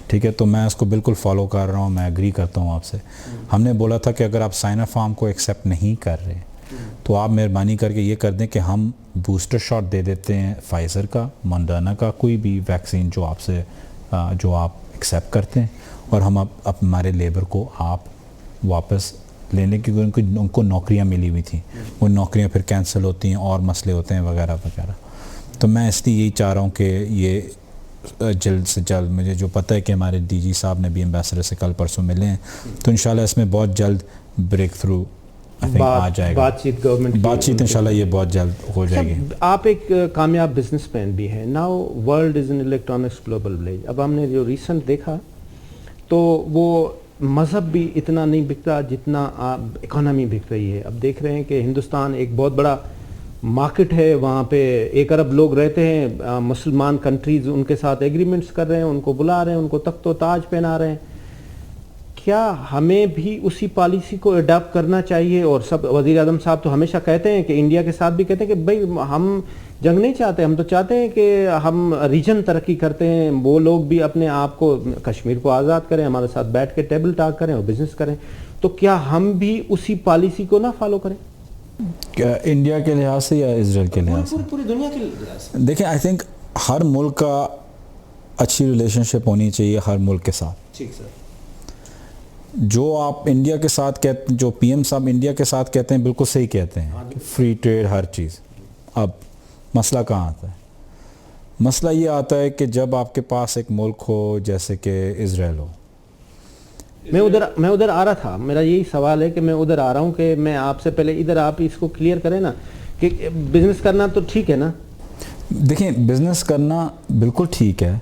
ٹھیک ہے, تو میں اس کو بالکل فالو کر رہا ہوں, میں ایگری کرتا ہوں آپ سے. ہم نے بولا تھا کہ اگر آپ سائنر فارم کو ایکسیپٹ نہیں کر رہے تو آپ مہربانی کر کے یہ کر دیں کہ ہم بوسٹر شاٹ دے دیتے ہیں, فائزر کا, ماڈرنا کا, کوئی بھی ویکسین جو آپ ایکسیپٹ کرتے ہیں, اور ہم ہمارے لیبر کو آپ واپس لے لیں, کیونکہ ان کو نوکریاں ملی ہوئی تھیں. وہ نوکریاں پھر کینسل ہوتی ہیں اور مسئلے ہوتے ہیں وغیرہ وغیرہ. تو میں اس لیے یہی چاہ رہا ہوں کہ یہ جلد سے جلد, مجھے جو پتہ ہے کہ ہمارے ڈی جی صاحب نے بھی امبیسڈر سے کل پرسوں ملے ہیں, تو انشاءاللہ اس میں بہت جلد بریک تھرو آ جائے گا. بات چیت انشاءاللہ یہ بہت جلد ہو جائے گی. آپ ایک کامیاب بزنس مین بھی ہیں. Now world is an electronics global village. اب ہم نے جو ریسنٹ دیکھا تو وہ مذہب بھی اتنا نہیں بکتا جتنا اکانومی بک رہی ہے. اب دیکھ رہے ہیں کہ ہندوستان ایک بہت بڑا مارکیٹ ہے, وہاں پہ 1 ارب لوگ رہتے ہیں. مسلمان کنٹریز ان کے ساتھ ایگریمنٹس کر رہے ہیں, ان کو بلا رہے ہیں, ان کو تخت و تاج پہنا رہے ہیں. کیا ہمیں بھی اسی پالیسی کو اڈاپٹ کرنا چاہیے؟ اور سب وزیر اعظم صاحب تو ہمیشہ کہتے ہیں کہ انڈیا کے ساتھ بھی کہتے ہیں کہ بھائی ہم جنگ نہیں چاہتے, ہم تو چاہتے ہیں کہ ہم ریجن ترقی کرتے ہیں. وہ لوگ بھی اپنے آپ کو, کشمیر کو آزاد کریں, ہمارے ساتھ بیٹھ کے ٹیبل ٹاک کریں اور بزنس کریں. تو کیا ہم بھی اسی پالیسی کو نہ فالو کریں؟ کیا انڈیا کے لحاظ سے یا اسرائیل کے لحاظ سے؟ پوری دنیا کے لحاظ سے. دیکھیں, آئی تھنک ہر ملک کا اچھی ریلیشن شپ ہونی چاہیے ہر ملک کے ساتھ. ٹھیک سر. جو آپ انڈیا کے ساتھ کہتے جو پی ایم صاحب انڈیا کے ساتھ کہتے ہیں بالکل صحیح کہتے ہیں کہ فری ٹریڈ ہر چیز. اب مسئلہ کہاں آتا ہے؟ مسئلہ یہ آتا ہے کہ جب آپ کے پاس ایک ملک ہو جیسے کہ اسرائیل ہو. میں ادھر آ رہا تھا, میرا یہی سوال ہے کہ میں ادھر آ رہا ہوں کہ میں آپ سے پہلے ادھر آپ اس کو کلیئر کریں نا کہ بزنس کرنا تو ٹھیک ہے نا. دیکھیں بزنس کرنا بالکل ٹھیک ہے,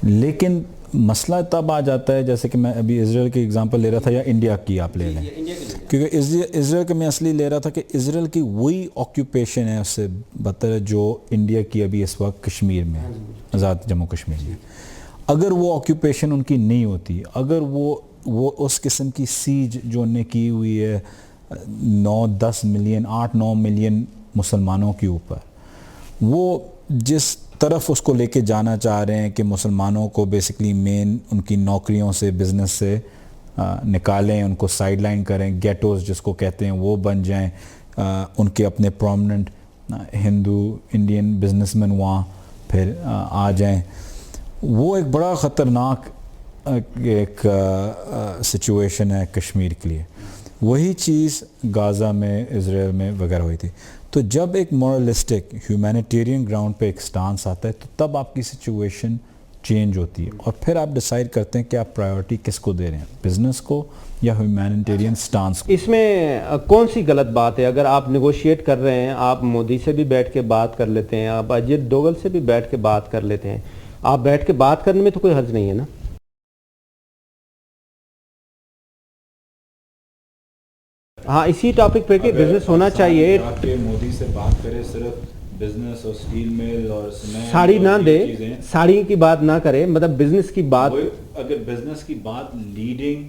لیکن مسئلہ تب آ جاتا ہے جیسے کہ میں ابھی اسرائیل کی اگزامپل لے رہا تھا یا انڈیا کی آپ لے لیں, کیونکہ اسرائیل کے میں اصلی لے رہا تھا کہ اسرائیل کی وہی آکیوپیشن ہے اس سے بدتر جو انڈیا کی ابھی اس وقت کشمیر میں, آزاد جموں کشمیر میں. اگر وہ آکیوپیشن ان کی نہیں ہوتی, اگر وہ اس قسم کی سیج جو انہیں کی ہوئی ہے 9-10 ملین 8-9 ملین مسلمانوں کے اوپر, وہ جس طرف اس کو لے کے جانا چاہ رہے ہیں کہ مسلمانوں کو بیسکلی مین ان کی نوکریوں سے بزنس سے نکالیں, ان کو سائیڈ لائن کریں, گیٹوز جس کو کہتے ہیں وہ بن جائیں, ان کے اپنے پرومننٹ ہندو انڈین بزنس مین وہاں پھر آ جائیں, وہ ایک بڑا خطرناک ایک سچویشن ہے کشمیر کے لیے. وہی چیز غازہ میں اسرائیل میں وغیرہ ہوئی تھی. تو جب ایک مورلسٹک ہیومینیٹیرین گراؤنڈ پہ ایک سٹانس آتا ہے تو تب آپ کی سچویشن چینج ہوتی ہے, اور پھر آپ ڈیسائیڈ کرتے ہیں کہ آپ پرائیورٹی کس کو دے رہے ہیں, بزنس کو یا ہیومینیٹیرین سٹانس کو. اس میں کون سی غلط بات ہے؟ اگر آپ نیگوشیٹ کر رہے ہیں, آپ مودی سے بھی بیٹھ کے بات کر لیتے ہیں, آپ اجیت ڈوگل سے بھی بیٹھ کے بات کر لیتے ہیں, آپ بیٹھ کے بات کرنے میں تو کوئی حرج نہیں ہے نا. ہاں اسی ٹاپک پہ کہ بزنس ہونا چاہیے. مودی سے بات کرے صرف بزنس اور سٹیل مل اور ساڑی نہ دے, ساڑی کی بات نہ کرے, مطلب بزنس کی بات. اگر بزنس کی بات لیڈنگ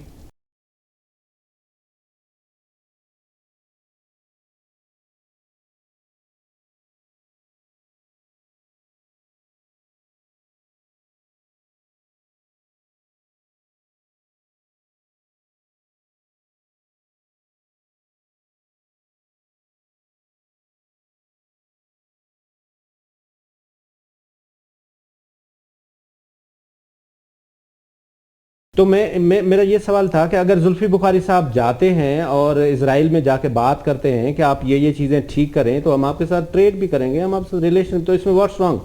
تو میرا یہ سوال تھا کہ اگر زلفی بخاری صاحب جاتے ہیں اور اسرائیل میں جا کے بات کرتے ہیں کہ آپ یہ چیزیں ٹھیک کریں تو ہم آپ کے ساتھ ٹریڈ بھی کریں گے, ہم آپ سے ریلیشن, تو اس میں what's wrong?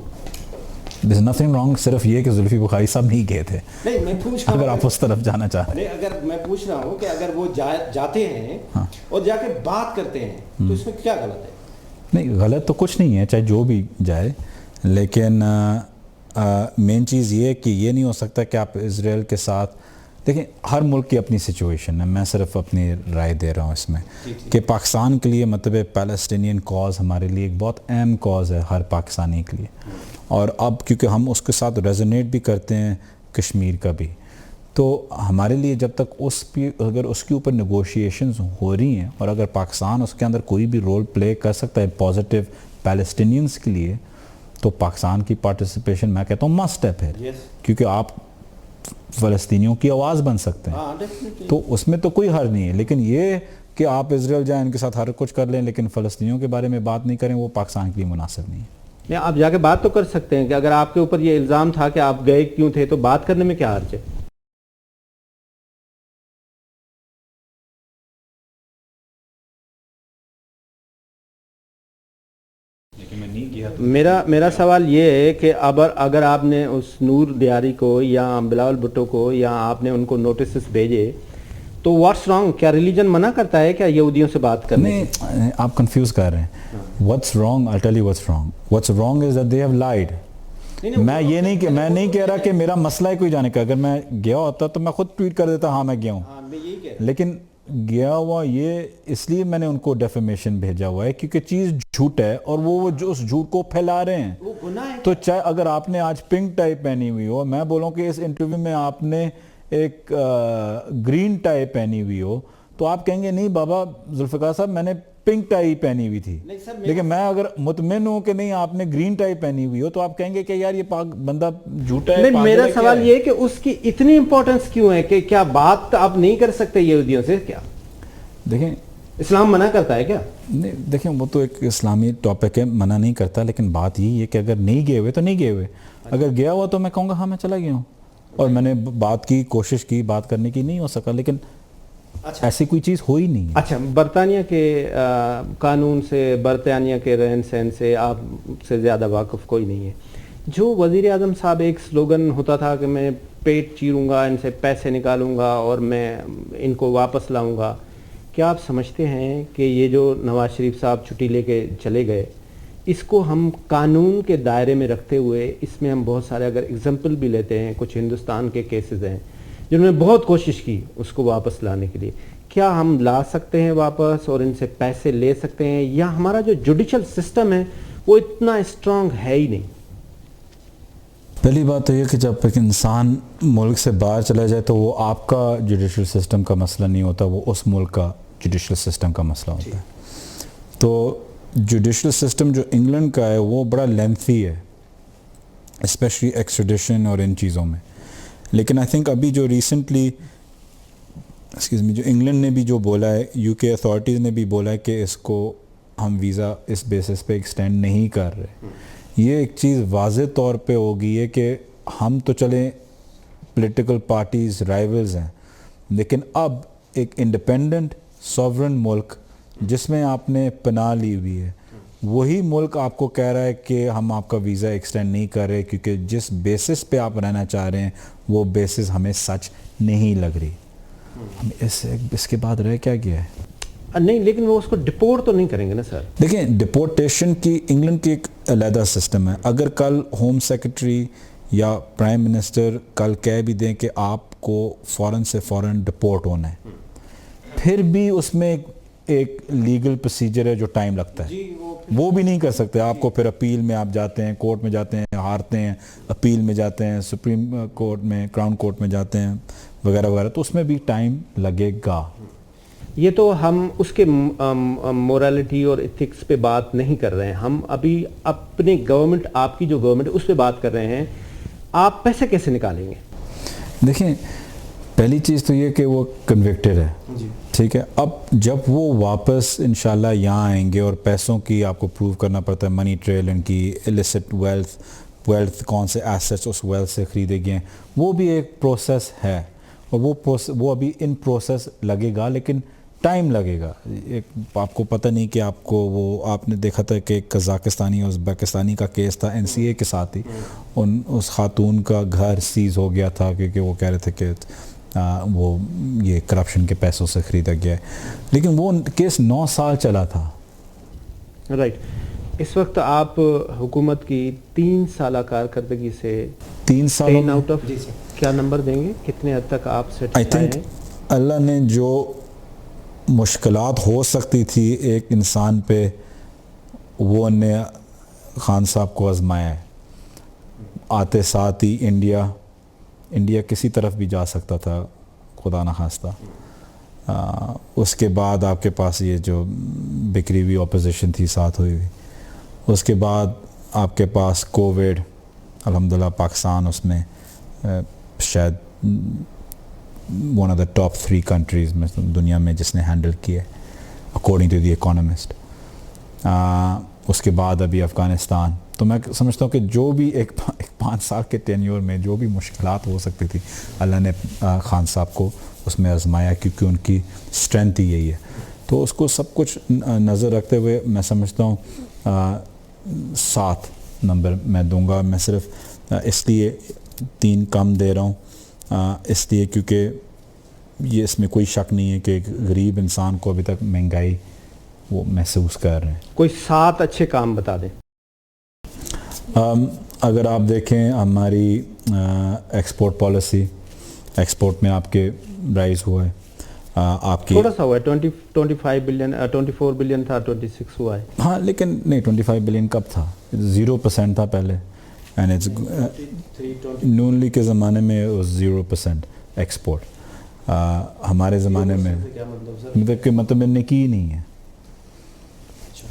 There's nothing wrong, صرف یہ کہ زلفی بخاری صاحب نہیں گئے تھے. نہیں میں پوچھ رہا ہوں, اگر آپ اس طرف جانا چاہ رہے ہیں, اگر میں پوچھ رہا ہوں کہ اگر وہ جاتے ہیں اور جا کے بات کرتے ہیں تو اس میں کیا غلط ہے؟ نہیں غلط تو کچھ نہیں ہے, چاہے جو بھی جائے, لیکن مین چیز یہ ہے کہ یہ نہیں ہو سکتا کہ آپ اسرائیل کے ساتھ دیکھیں. ہر ملک کی اپنی سچویشن ہے, میں صرف اپنی رائے دے رہا ہوں اس میں کہ پاکستان کے لیے مطلب پیلسٹینین کاز ہمارے لیے ایک بہت اہم کاز ہے ہر پاکستانی کے لیے, اور اب کیونکہ ہم اس کے ساتھ ریزونیٹ بھی کرتے ہیں کشمیر کا بھی, تو ہمارے لیے جب تک اگر اس کے اوپر نیگوشیشنز ہو رہی ہیں اور اگر پاکستان اس کے اندر کوئی بھی رول پلے کر سکتا ہے پازیٹیو پیلسٹینینز کے لیے, تو پاکستان کی پارٹیسپیشن میں کہتا ہوں مسٹ ہے پھر, کیونکہ آپ فلسطینیوں کی آواز بن سکتے ہیں, تو اس میں تو کوئی حرج نہیں ہے. لیکن یہ کہ آپ اسرائیل جائیں ان کے ساتھ ہر کچھ کر لیں لیکن فلسطینیوں کے بارے میں بات نہیں کریں, وہ پاکستان کے لیے مناسب نہیں ہے. نہیں, آپ جا کے بات تو کر سکتے ہیں کہ اگر آپ کے اوپر یہ الزام تھا کہ آپ گئے کیوں تھے, تو بات کرنے میں کیا حرج ہے؟ میرا سوال یہ ہے کہ اگر آپ نے اس نور دیاری کو یا بلاول بھٹو کو یا آپ نے ان کو نوٹسز بھیجے تو واٹس رانگ؟ کیا ریلیجن منع کرتا ہے کیا یہودیوں سے بات کرنے؟ نہیں, آپ کنفیوز کر رہے ہیں. What's wrong, I'll tell you what's wrong. What's wrong is that they have lied. میں نہیں کہہ رہا کہ میرا مسئلہ ہے کوئی جانے کا, اگر میں گیا ہوتا تو میں خود ٹویٹ کر دیتا ہاں میں گیا ہوں, لیکن گیا ہوا یہ اس لیے میں نے ان کو ڈیفیمیشن بھیجا ہوا ہے کیونکہ چیز جھوٹ ہے اور وہ جو اس جھوٹ کو پھیلا رہے ہیں. تو چاہے اگر آپ نے آج پنک ٹائی پہنی ہوئی ہو, میں بولوں کہ اس انٹرویو میں آپ نے ایک گرین ٹائی پہنی ہوئی ہو, تو آپ کہیں گے نہیں بابا ذوالفقار صاحب میں نے پنک ٹائی پہنی ہوئی تھی, لیکن میں اگر مطمئن ہوں کہ نہیں آپ نے گرین ٹائی پہنی ہوئی ہو تو آپ کہیں گے کہ یار یہ بندہ جھوٹا ہے. میرا سوال یہ ہے کہ اس کی اتنی امپورٹنس کیوں ہے کہ کیا بات آپ نہیں کر سکتے یہودیوں سے؟ کیا دیکھیں اسلام منع کرتا ہے کیا؟ نہیں دیکھیں وہ تو ایک اسلامی ٹاپک ہے, منع نہیں کرتا, لیکن بات یہی ہے کہ اگر نہیں گئے ہوئے تو نہیں گئے ہوئے. اگر گیا ہوا تو میں کہوں گا ہاں میں چلا گیا ہوں اور میں نے بات کی, کوشش کی بات کرنے کی, نہیں ہو سکا, لیکن ایسی کوئی چیز ہوئی نہیں ہے. اچھا, برطانیہ کے قانون سے, برطانیہ کے رہن سہن سے آپ سے زیادہ واقف کوئی نہیں ہے. جو وزیر اعظم صاحب ایک سلوگن ہوتا تھا کہ میں پیٹ چیروں گا, ان سے پیسے نکالوں گا اور میں ان کو واپس لاؤں گا, کیا آپ سمجھتے ہیں کہ یہ جو نواز شریف صاحب چھٹی لے کے چلے گئے, اس کو ہم قانون کے دائرے میں رکھتے ہوئے, اس میں ہم بہت سارے اگر اگزامپل بھی لیتے ہیں, کچھ ہندوستان کے کیسز ہیں جنہوں نے بہت کوشش کی اس کو واپس لانے کے لیے, کیا ہم لا سکتے ہیں واپس اور ان سے پیسے لے سکتے ہیں, یا ہمارا جو جوڈیشل سسٹم ہے وہ اتنا اسٹرانگ ہے ہی نہیں؟ پہلی بات تو یہ کہ جب ایک انسان ملک سے باہر چلا جائے تو وہ آپ کا جوڈیشل سسٹم کا مسئلہ نہیں ہوتا, وہ اس ملک کا جوڈیشل سسٹم کا مسئلہ ہوتا ہے. تو جوڈیشل سسٹم جو انگلینڈ کا ہے وہ بڑا لینتھی ہے, اسپیشلی ایکسٹریڈیشن اور ان چیزوں میں. لیکن آئی تھنک ابھی جو ریسنٹلی جو انگلینڈ نے بھی جو بولا ہے, یو کے اتھارٹیز نے بھی بولا ہے کہ اس کو ہم ویزا اس بیسس پہ ایکسٹینڈ نہیں کر رہے. یہ ایک چیز واضح طور پہ ہوگی ہے کہ ہم تو چلیں پولیٹیکل پارٹیز رائیولز ہیں, لیکن اب ایک انڈیپینڈنٹ سوورن ملک جس میں آپ نے پناہ لی ہوئی ہے, وہی ملک آپ کو کہہ رہا ہے کہ ہم آپ کا ویزا ایکسٹینڈ نہیں کر رہے کیونکہ جس بیسس پہ آپ رہنا چاہ رہے ہیں وہ بیسس ہمیں سچ نہیں لگ رہی. ہم اس کے بعد رہ کیا گیا ہے؟ نہیں, لیکن وہ اس کو ڈپورٹ تو نہیں کریں گے نا سر. دیکھیں ڈپورٹیشن کی انگلینڈ کی ایک علیحدہ سسٹم ہے. اگر کل ہوم سیکرٹری یا پرائم منسٹر کل کہہ بھی دیں کہ آپ کو فوراً سے فوراً ڈپورٹ ہونا ہے, پھر بھی اس میں ایک لیگل پروسیجر ہے جو ٹائم لگتا ہے, وہ بھی نہیں کر سکتے. آپ کو پھر اپیل میں آپ جاتے ہیں, کورٹ میں جاتے ہیں, ہارتے ہیں, اپیل میں جاتے ہیں, سپریم کورٹ میں, کراؤن کورٹ میں جاتے ہیں وغیرہ وغیرہ, تو اس میں بھی ٹائم لگے گا. یہ تو ہم اس کے مورالٹی اور ایتھکس پہ بات نہیں کر رہے ہیں, ہم ابھی اپنے گورنمنٹ, آپ کی جو گورنمنٹ اس پہ بات کر رہے ہیں. آپ پیسے کیسے نکالیں گے؟ دیکھیں پہلی چیز تو یہ کہ وہ کنوکٹڈ ہے, ٹھیک ہے. اب جب وہ واپس انشاءاللہ یہاں آئیں گے اور پیسوں کی آپ کو پروو کرنا پڑتا ہے, منی ٹریل ان کی, illicit ویلتھ کون سے ایسٹس اس ویلتھ سے خریدے گئے ہیں, وہ بھی ایک پروسیس ہے اور وہ ابھی ان پروسیس لگے گا, لیکن ٹائم لگے گا. ایک آپ کو پتہ نہیں کہ آپ کو وہ آپ نے دیکھا تھا کہ قزاقستانی اور ازبکستانی کا کیس تھا NCA کے ساتھ ہی, اس خاتون کا گھر سیز ہو گیا تھا کیونکہ وہ کہہ رہے تھے کہ وہ یہ کرپشن کے پیسوں سے خریدا گیا ہے, لیکن وہ کیس 9 سال چلا تھا. رائٹ. اس وقت آپ حکومت کی 3 سالہ کارکردگی سے 3 سالوں 10 آؤٹ آف کیا نمبر دیں گے؟ کتنے حد تک آپ سیٹسفائی ہیں؟ اللہ نے جو مشکلات ہو سکتی تھی ایک انسان پہ, وہ نے خان صاحب کو آزمایا ہے. آتے ساتھ ہی انڈیا کسی طرف بھی جا سکتا تھا خدا نخواستہ. اس کے بعد آپ کے پاس یہ جو بکھری ہوئی اپوزیشن تھی ساتھ ہوئی ہوئی, اس کے بعد آپ کے پاس کووڈ, الحمدللہ پاکستان اس میں شاید one of the top 3 countries میں دنیا میں جس نے ہینڈل کیا ہے اکارڈنگ ٹو دی اکانومسٹ. اس کے بعد ابھی افغانستان. تو میں سمجھتا ہوں کہ جو بھی ایک 5 سال کے ٹینیور میں جو بھی مشکلات ہو سکتی تھی, اللہ نے خان صاحب کو اس میں آزمایا کیونکہ ان کی اسٹرینتھ ہی یہی ہے. تو اس کو سب کچھ نظر رکھتے ہوئے میں سمجھتا ہوں 7 نمبر میں دوں گا. میں صرف اس لیے 3 کم دے رہا ہوں, اس لیے کیونکہ یہ اس میں کوئی شک نہیں ہے کہ ایک غریب انسان کو ابھی تک مہنگائی وہ محسوس کر رہے ہیں. کوئی 7 اچھے کام بتا دیں. اگر آپ دیکھیں ہماری ایکسپورٹ پالیسی, ایکسپورٹ میں آپ کے رائز ہوا ہے, آپ کی تھوڑا سا ہوا ہے, 24 بلین تھا, 26 ہوا ہے. ہاں لیکن نہیں 25 بلین کب تھا؟ 0% تھا پہلے, نون لیگ کے زمانے میں 0% ایکسپورٹ. ہمارے زمانے میں مطلب نے کی ہی نہیں ہے,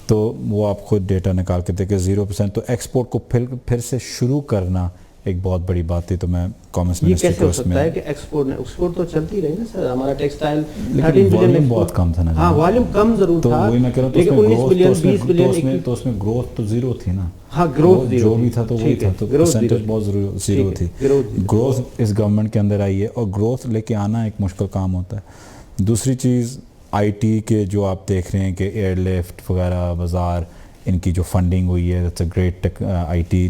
تو وہ آپ خود ڈیٹا نکال کے دیکھیں 0%. تو ایکسپورٹ کو پھر سے شروع کرنا ایک بہت بڑی بات تھی. تو میں کامرس یہ منسٹری کیسے کو ہو اس سکتا میں ہے کہ ایکسپورٹ تو چلتی رہی نا سر, ہمارا ٹیکسٹائل 13 والیوم بلین بہت کم تھا نا. ہاں والیوم کم ضرور تو تھا, وہی میں کہہ رہا ہوں, لیکن 19 بلین 20 بلین تو اس میں گروتھ تو زیرو تھی نا. ہاں گروتھ جو بھی تھا تو وہی تھا, تو پرسنٹیج بہت زیرو تھی. گروتھ اس گورنمنٹ کے اندر آئی ہے, اور گروتھ لے کے آنا ایک مشکل کام ہوتا ہے. دوسری چیز آئی ٹی کے جو آپ دیکھ رہے ہیں کہ ایئر لفٹ وغیرہ بازار, ان کی جو فنڈنگ ہوئی ہے, that's a great I T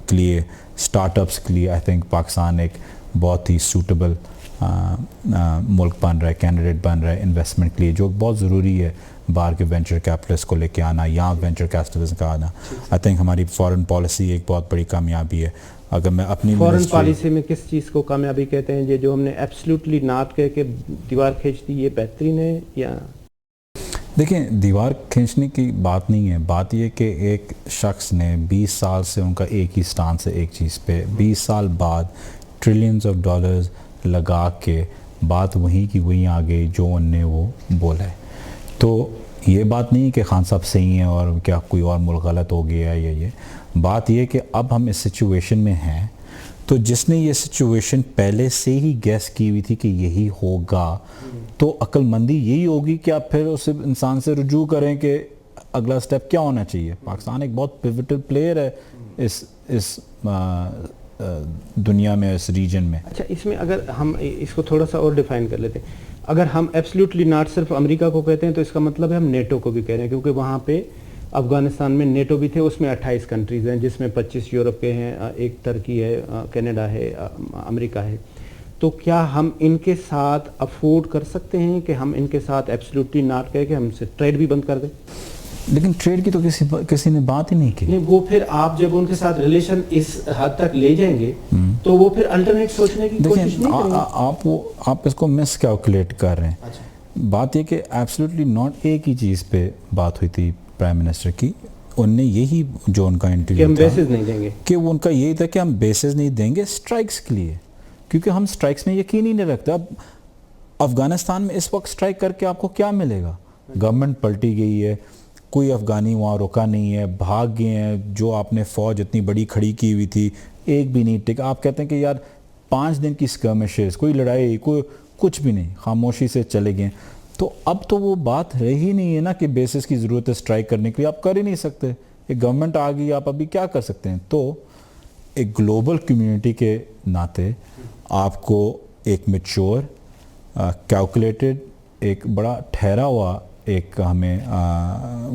کے لیے, اسٹارٹ اپس کے لیے. آئی تھنک پاکستان ایک بہت ہی سوٹیبل ملک بن رہا ہے, کینڈیڈیٹ بن رہا ہے انویسٹمنٹ کے لیے, جو بہت ضروری ہے باہر کے وینچر کیپٹلسٹ کو لے کے آنا, یہاں وینچر کیپٹلسٹ کا آنا. آئی تھنک ہماری فارن پالیسی ایک بہت بڑی کامیابی ہے. اگر میں اپنی فارن پالیسی میں کس چیز کو کامیابی کہتے ہیں؟ یہ جو ہم نے ایبسلیوٹلی ناٹ کہہ کے دیوار کھینچ دی, یہ بہترین ہے یا؟ دیکھیں, دیوار کھینچنے کی بات نہیں ہے, بات یہ کہ ایک شخص نے 20 سال سے ان کا ایک ہی سٹانس ہے ایک چیز پہ, 20 سال بعد ٹریلینز آف ڈالرز لگا کے بات وہیں کی وہیں آ گئی جو ان نے وہ بولا ہے. تو یہ بات نہیں کہ خان صاحب صحیح ہیں اور کیا کوئی اور ملک غلط ہو گیا ہے, یہ بات یہ کہ اب ہم اس سچویشن میں ہیں, تو جس نے یہ سچویشن پہلے سے ہی گیس کی ہوئی تھی کہ یہی ہوگا, تو عقل مندی یہی ہوگی کہ آپ پھر اس انسان سے رجوع کریں کہ اگلا سٹیپ کیا ہونا چاہیے. پاکستان ایک بہت پیوٹل پلیئر ہے اس دنیا میں, اس ریجن میں. اچھا, اس میں اگر ہم اس کو تھوڑا سا اور ڈیفائن کر لیتے ہیں, اگر ہم ایبسلیوٹلی ناٹ صرف امریکہ کو کہتے ہیں تو اس کا مطلب ہے ہم نیٹو کو بھی کہہ رہے ہیں, کیونکہ وہاں پہ افغانستان میں نیٹو بھی تھے, اس میں 28 کنٹریز ہیں, جس میں 25 یورپ کے ہیں, ایک ترکی ہے, کینیڈا ہے, امریکہ ہے. تو کیا ہم ان کے ساتھ افورڈ کر سکتے ہیں کہ ہم ان کے ساتھ ایبسلیوٹلی ناٹ کہہ کے ہم سے ٹریڈ بھی بند کر دیں؟ لیکن ٹریڈ کی تو کسی نے بات ہی نہیں کی. نہیں, وہ پھر آپ جب ان کے ساتھ ریلیشن اس حد تک لے جائیں گے تو وہ پھر الٹرنیٹ سوچنے کی کوشش نہیں کریں گے. آپ اس کو مس کیلکولیٹ کر رہے ہیں. بات یہ کہ ایبسلیوٹلی ناٹ ایک ہی چیز پہ بات ہوئی تھی پرائم منسٹر کی, ان نے یہی جو ان کا انٹرویو تھا بیسز نہیں دیں گے, کہ وہ ان کا یہی تھا کہ ہم بیسز نہیں دیں گے اسٹرائکس کے لیے, کیونکہ ہم اسٹرائکس میں یقین ہی نہیں رکھتے. اب افغانستان میں اس وقت اسٹرائک کر کے آپ کو کیا ملے گا؟ گورنمنٹ پلٹی گئی ہے, کوئی افغانی وہاں رکا نہیں ہے, بھاگ گئے ہیں. جو آپ نے فوج اتنی بڑی کھڑی کی ہوئی تھی ایک بھی نہیں ٹکا. آپ کہتے ہیں کہ یار 5 دن کی اسکرمشز, کوئی لڑائی, کوئی کچھ بھی نہیں, خاموشی سے چلے گئے. تو اب تو وہ بات رہی نہیں ہے نا کہ بیسس کی ضرورت ہے اسٹرائک کرنے کے لیے, آپ کر ہی نہیں سکتے. ایک گورنمنٹ آ گئی, آپ ابھی کیا کر سکتے ہیں؟ تو ایک گلوبل کمیونٹی کے ناطے آپ کو ایک میچور, کیلکولیٹڈ, ایک بڑا ٹھہرا ہوا ایک ہمیں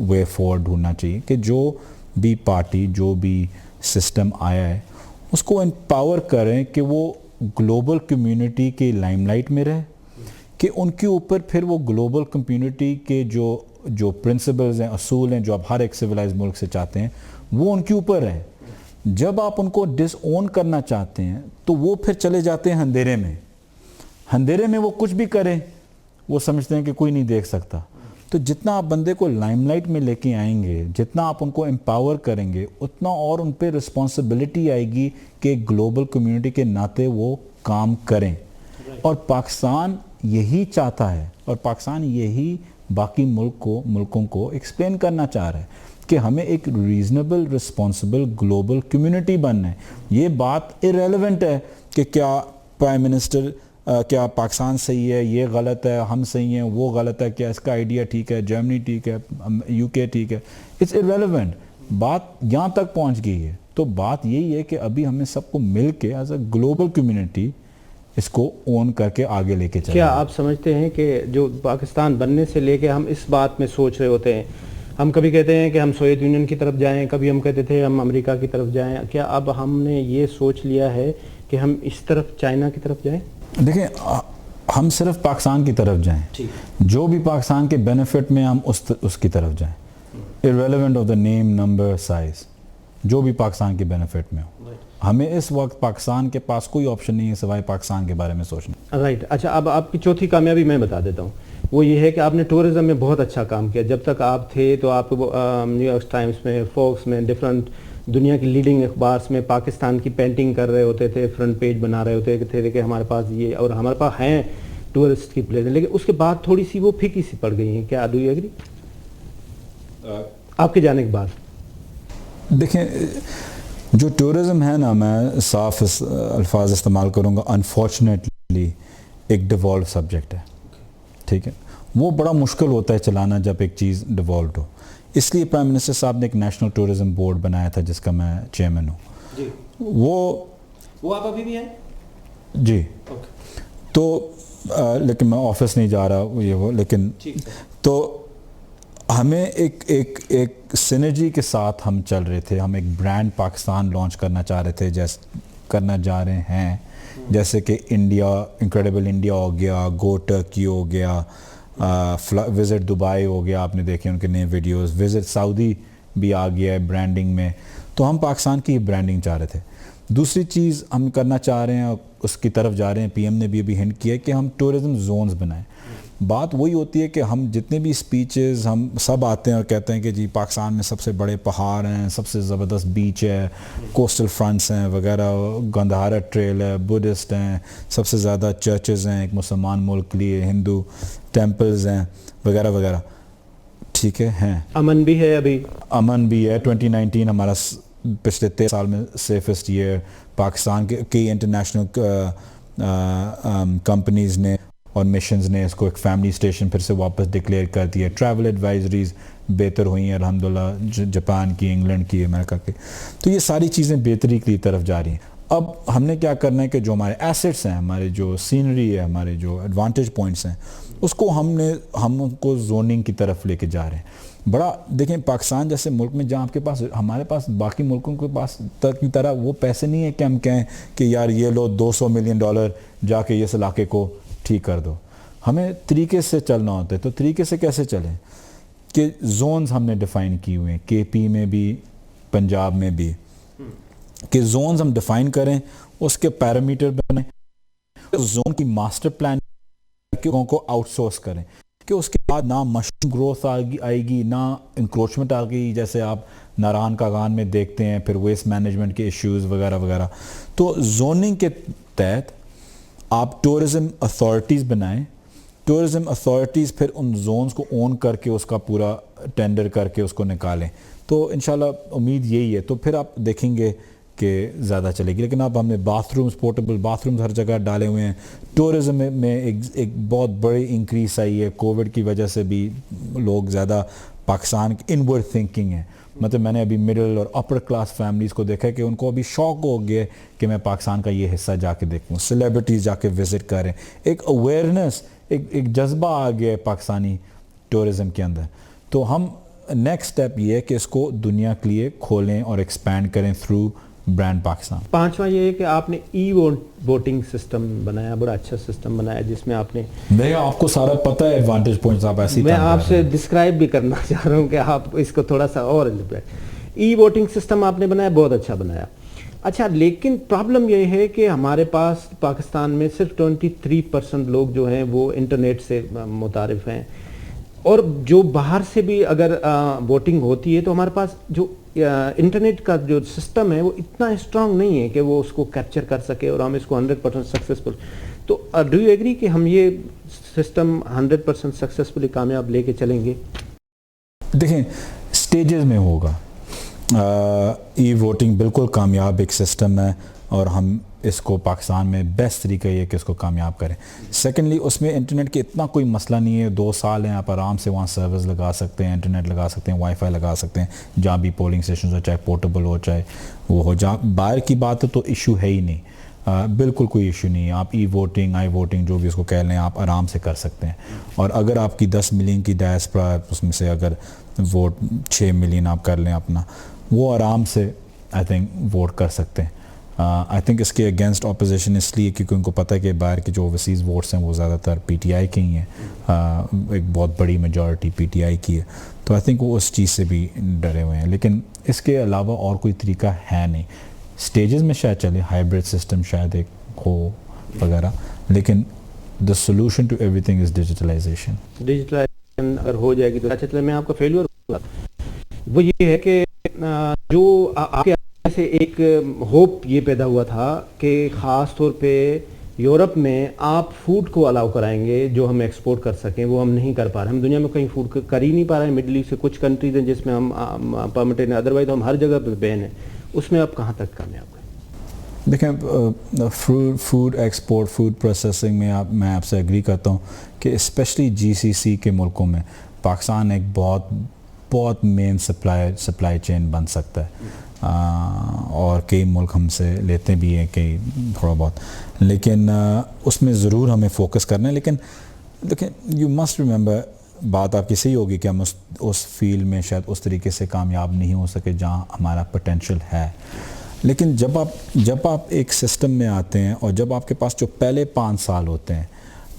وے فارورڈ ڈھونڈنا چاہیے کہ جو بھی پارٹی, جو بھی سسٹم آیا ہے, اس کو امپاور کریں کہ وہ گلوبل کمیونٹی کے لائم لائٹ میں رہے, کہ ان کے اوپر پھر وہ گلوبل کمیونٹی کے جو پرنسپلز ہیں, اصول ہیں, جو آپ ہر ایک سویلائز ملک سے چاہتے ہیں, وہ ان کے اوپر رہے. جب آپ ان کو ڈس اون کرنا چاہتے ہیں تو وہ پھر چلے جاتے ہیں اندھیرے میں. اندھیرے میں وہ کچھ بھی کریں, وہ سمجھتے ہیں کہ کوئی نہیں دیکھ سکتا. تو جتنا آپ بندے کو لائم لائٹ میں لے کے آئیں گے, جتنا آپ ان کو امپاور کریں گے, اتنا اور ان پہ رسپانسبلٹی آئے گی کہ گلوبل کمیونٹی کے ناطے وہ کام کریں. اور پاکستان یہی چاہتا ہے, اور پاکستان یہی باقی ملکوں کو ایکسپلین کرنا چاہ رہا ہے کہ ہمیں ایک ریزنیبل رسپانسبل گلوبل کمیونٹی بننا ہے. یہ بات ایریلیونٹ ہے کہ کیا پرائم منسٹر, کیا پاکستان صحیح ہے, یہ غلط ہے, ہم صحیح ہیں, وہ غلط ہے, کیا اس کا آئیڈیا ٹھیک ہے, جرمنی ٹھیک ہے, یو کے ٹھیک ہے. اٹس ایریلیونٹ. بات یہاں تک پہنچ گئی ہے. تو بات یہی ہے کہ ابھی ہمیں سب کو مل کے ایز اے گلوبل کمیونٹی اس کو اون کر کے آگے لے کے چلیں. کیا آپ سمجھتے ہیں کہ جو پاکستان بننے سے لے کے ہم اس بات میں سوچ رہے ہوتے ہیں, ہم کبھی کہتے ہیں کہ ہم سوویت یونین کی طرف جائیں, کبھی ہم کہتے تھے ہم امریکہ کی طرف جائیں, کیا اب ہم نے یہ سوچ لیا ہے کہ ہم اس طرف چائنا کی طرف جائیں؟ دیکھیں, ہم صرف پاکستان کی طرف جائیں, جو بھی پاکستان کے بینیفٹ میں ہم اس کی طرف جائیں, irrelevant of the name, number, size, جو بھی پاکستان کے بینیفٹ میں ہو. ہمیں اس وقت پاکستان کے پاس کوئی آپشن نہیں ہے سوائے پاکستان کے بارے میں سوچنا. رائٹ. اچھا, اب آپ کی چوتھی کامیابی میں بتا دیتا ہوں. وہ یہ ہے کہ آپ نے ٹورزم میں بہت اچھا کام کیا. جب تک آپ تھے تو آپ نیو یارک ٹائمز میں, فوکس میں, ڈفرنٹ دنیا کی لیڈنگ اخبارس میں پاکستان کی پینٹنگ کر رہے ہوتے تھے, فرنٹ پیج بنا رہے ہوتے تھے کہ ہمارے پاس یہ, اور ہمارے پاس ہیں ٹورسٹ کی پلیس. لیکن اس کے بعد تھوڑی سی وہ پھیکی سی پڑ گئی ہیں. کیا ڈو یو ایگری آپ کے جانے کے بعد؟ دیکھیں, جو ٹورزم ہے نا, میں صاف الفاظ استعمال کروں گا, انفارچونیٹلی ایک ڈیوالو سبجیکٹ ہے, ٹھیک ہے. وہ بڑا مشکل ہوتا ہے چلانا جب ایک چیز ڈیوالوڈ ہو. اس لیے پرائم منسٹر صاحب نے ایک نیشنل ٹورزم بورڈ بنایا تھا جس کا میں چیئرمین ہوں. جی. وہ آپ ابھی بھی ہیں؟ جی. تو لیکن میں آفس نہیں جا رہا یہ وہ, لیکن تو ہمیں ایک سینرجی کے ساتھ ہم چل رہے تھے. ہم ایک برانڈ پاکستان لانچ کرنا چاہ رہے تھے, کرنا جا رہے ہیں, جیسے کہ انڈیا, انکریڈیبل انڈیا ہو گیا, گو ٹرکی ہو گیا, وزٹ دبئی ہو گیا, آپ نے دیکھے ان کے نئے ویڈیوز, وزٹ سعودی بھی آ گیا ہے برانڈنگ میں. تو ہم پاکستان کی برانڈنگ چاہ رہے تھے. دوسری چیز ہم کرنا چاہ رہے ہیں, اور اس کی طرف جا رہے ہیں, پی ایم نے بھی ابھی ہنٹ کیا ہے کہ ہم ٹورزم زونز بنائیں. بات وہی ہوتی ہے کہ ہم جتنے بھی اسپیچز ہم سب آتے ہیں اور کہتے ہیں کہ جی پاکستان میں سب سے بڑے پہاڑ ہیں, سب سے زبردست بیچ ہے, کوسٹل فرنٹس ہیں وغیرہ, گندھارا ٹریل ہے, بدھسٹ ہیں, سب سے زیادہ چرچز ہیں ایک مسلمان ملک کے لیے, ہندو ٹیمپلز ہیں وغیرہ وغیرہ, ٹھیک ہے, ہیں. امن بھی ہے, ابھی امن بھی ہے. 2019 ہمارا پچھلے 13 سال میں سیفسٹ ایئر. پاکستان کے کئی انٹرنیشنل کمپنیز نے اور مشنز نے اس کو ایک فیملی اسٹیشن پھر سے واپس ڈکلیئر کر دیا. ٹریول ایڈوائزریز بہتر ہوئی ہیں الحمدللہ, جاپان کی, انگلینڈ کی, امریکہ کی. تو یہ ساری چیزیں بہتری کی طرف جا رہی ہیں. اب ہم نے کیا کرنا ہے کہ جو ہمارے ایسٹس ہیں, ہمارے جو سینری ہے, ہمارے جو ایڈوانٹیج پوائنٹس ہیں, اس کو ہم کو زوننگ کی طرف لے کے جا رہے ہیں. بڑا دیکھیں پاکستان جیسے ملک میں جہاں آپ کے پاس, ہمارے پاس باقی ملکوں کے پاس کی طرح وہ پیسے نہیں ہیں کہ ہم کہیں کہ یار یہ لو $200 ملین جا کے اس علاقے کو ٹھیک کر دو. ہمیں طریقے سے چلنا ہوتا ہے. تو طریقے سے کیسے چلیں کہ زونز ہم نے ڈیفائن کی ہوئے ہیں, کے پی میں بھی, پنجاب میں بھی, کہ زونز ہم ڈیفائن کریں, اس کے پیرامیٹر بنیں, زون کی ماسٹر پلان کو آؤٹ سورس کریں, کہ اس کے بعد نہ مشروم گروتھ آئے گی, نہ انکروچمنٹ آ گئی جیسے آپ ناران کاغان میں دیکھتے ہیں, پھر ویسٹ مینجمنٹ کے ایشوز وغیرہ وغیرہ. تو زوننگ کے تحت آپ ٹورزم اتھارٹیز بنائیں. ٹورزم اتھارٹیز پھر ان زونز کو اون کر کے اس کا پورا ٹینڈر کر کے اس کو نکالیں. تو انشاءاللہ امید یہی ہے. تو پھر آپ دیکھیں گے کہ زیادہ چلے گی. لیکن اب ہم نے bathrooms, portable bathrooms ہر جگہ ڈالے ہوئے ہیں. ٹورزم میں ایک بہت بڑی انکریز آئی ہے کووڈ کی وجہ سے بھی. لوگ زیادہ پاکستان کی انورڈ تھنکنگ ہے. مطلب میں نے ابھی مڈل اور اپر کلاس فیملیز کو دیکھا کہ ان کو ابھی شوق ہو گیا کہ میں پاکستان کا یہ حصہ جا کے دیکھوں, سیلیبریٹیز جا کے وزٹ کریں. ایک اویئرنیس, ایک جذبہ آ گیا ہے پاکستانی ٹورزم کے اندر. تو ہم نیکسٹ اسٹیپ یہ ہے کہ اس کو دنیا کے لیے کھولیں اور ایکسپینڈ کریں تھرو برانڈ پاکستان. پانچواں یہ ہے کہ آپ نے ای ووٹنگ سسٹم بنایا, بڑا اچھا سسٹم بنایا جس میں آپ نے, نہیں آپ کو سارا پتہ ہے ایڈوانٹیج پوائنٹس, آپ ایسے ہی میں آپ سے ڈسکرائب بھی کرنا چاہ رہا ہوں کہ آپ اس کو تھوڑا سا اور. ای ووٹنگ سسٹم آپ نے بنایا, بہت اچھا بنایا. اچھا, لیکن پرابلم یہ ہے کہ ہمارے پاس پاکستان میں صرف 23% لوگ جو ہیں وہ انٹرنیٹ سے متعارف ہیں, اور جو باہر سے بھی اگر ووٹنگ ہوتی ہے تو ہمارے پاس جو انٹرنیٹ کا جو سسٹم ہے وہ اتنا اسٹرانگ نہیں ہے کہ وہ اس کو کیپچر کر سکے اور ہم اس کو 100% سکسیسفل. تو ڈو یو ایگری کہ ہم یہ سسٹم 100% سکسیسفلی کامیاب لے کے چلیں گے؟ دیکھیں سٹیجز میں ہوگا. ای ووٹنگ بالکل کامیاب ایک سسٹم ہے, اور ہم اس کو پاکستان میں بیسٹ طریقہ یہ ہے کہ اس کو کامیاب کریں. سیکنڈلی اس میں انٹرنیٹ کے اتنا کوئی مسئلہ نہیں ہے. 2 سال ہیں, آپ آرام سے وہاں سروس لگا سکتے ہیں, انٹرنیٹ لگا سکتے ہیں, وائی فائی لگا سکتے ہیں, جہاں بھی پولنگ اسٹیشنز ہو, چاہے پورٹیبل ہو چاہے وہ ہو. جہاں باہر کی بات ہے تو ایشو ہے ہی نہیں, بالکل کوئی ایشو نہیں ہے. آپ ای ووٹنگ, آئی ووٹنگ جو بھی اس کو کہہ لیں, آپ آرام سے کر سکتے ہیں. اور اگر آپ کی 10 ملین کی ڈائسپورا, اس میں سے اگر ووٹ 6 ملین آپ کر لیں اپنا, وہ آرام سے آئی تھنک ووٹ کر سکتے ہیں. آئی تھنک اس کے اگینسٹ اپوزیشن اس لیے کیونکہ ان کو پتہ ہے کہ باہر کے جو اوورسیز ووٹس ہیں وہ زیادہ تر پی ٹی آئی کے ہی ہیں, ایک بہت بڑی میجورٹی پی ٹی آئی کی ہے. تو آئی تھنک وہ اس چیز سے بھی ڈرے ہوئے ہیں. لیکن اس کے علاوہ اور کوئی طریقہ ہے نہیں. سٹیجز میں شاید چلے, ہائیبرڈ سسٹم شاید ایک ہو وغیرہ, لیکن the solution to everything is digitalization. Digitalization اگر ہو جائے گی تو اچھا. میں آپ کا فیلور وہ یہ ہے کہ جو آپ کے سے ایک ہوپ یہ پیدا ہوا تھا کہ خاص طور پہ یورپ میں آپ فوڈ کو الاؤ کرائیں گے جو ہم ایکسپورٹ کر سکیں, وہ ہم نہیں کر پا رہے. ہم دنیا میں کہیں فوڈ کر ہی نہیں پا رہے ہیں. مڈل ایسٹ سے کچھ کنٹریز ہیں جس میں ہم پرمٹڈ ہیں, ادروائز ہم ہر جگہ پہ بین ہیں. اس میں آپ کہاں تک کامیاب ہوئے؟ دیکھیں فوڈ ایکسپورٹ فوڈ پروسیسنگ میں میں آپ سے ایگری کرتا ہوں کہ اسپیشلی جی سی سی کے ملکوں میں پاکستان ایک بہت مین سپلائی چین بن سکتا ہے، اور کئی ملک ہم سے لیتے بھی ہیں کئی تھوڑا بہت، لیکن اس میں ضرور ہمیں فوکس کرنا ہے. لیکن دیکھیں یو مسٹ ریممبر، بات آپ کی صحیح ہوگی کہ ہم اس فیلڈ میں شاید اس طریقے سے کامیاب نہیں ہو سکے جہاں ہمارا پوٹینشیل ہے. لیکن جب آپ ایک سسٹم میں آتے ہیں اور جب آپ کے پاس جو پہلے 5 سال ہوتے ہیں،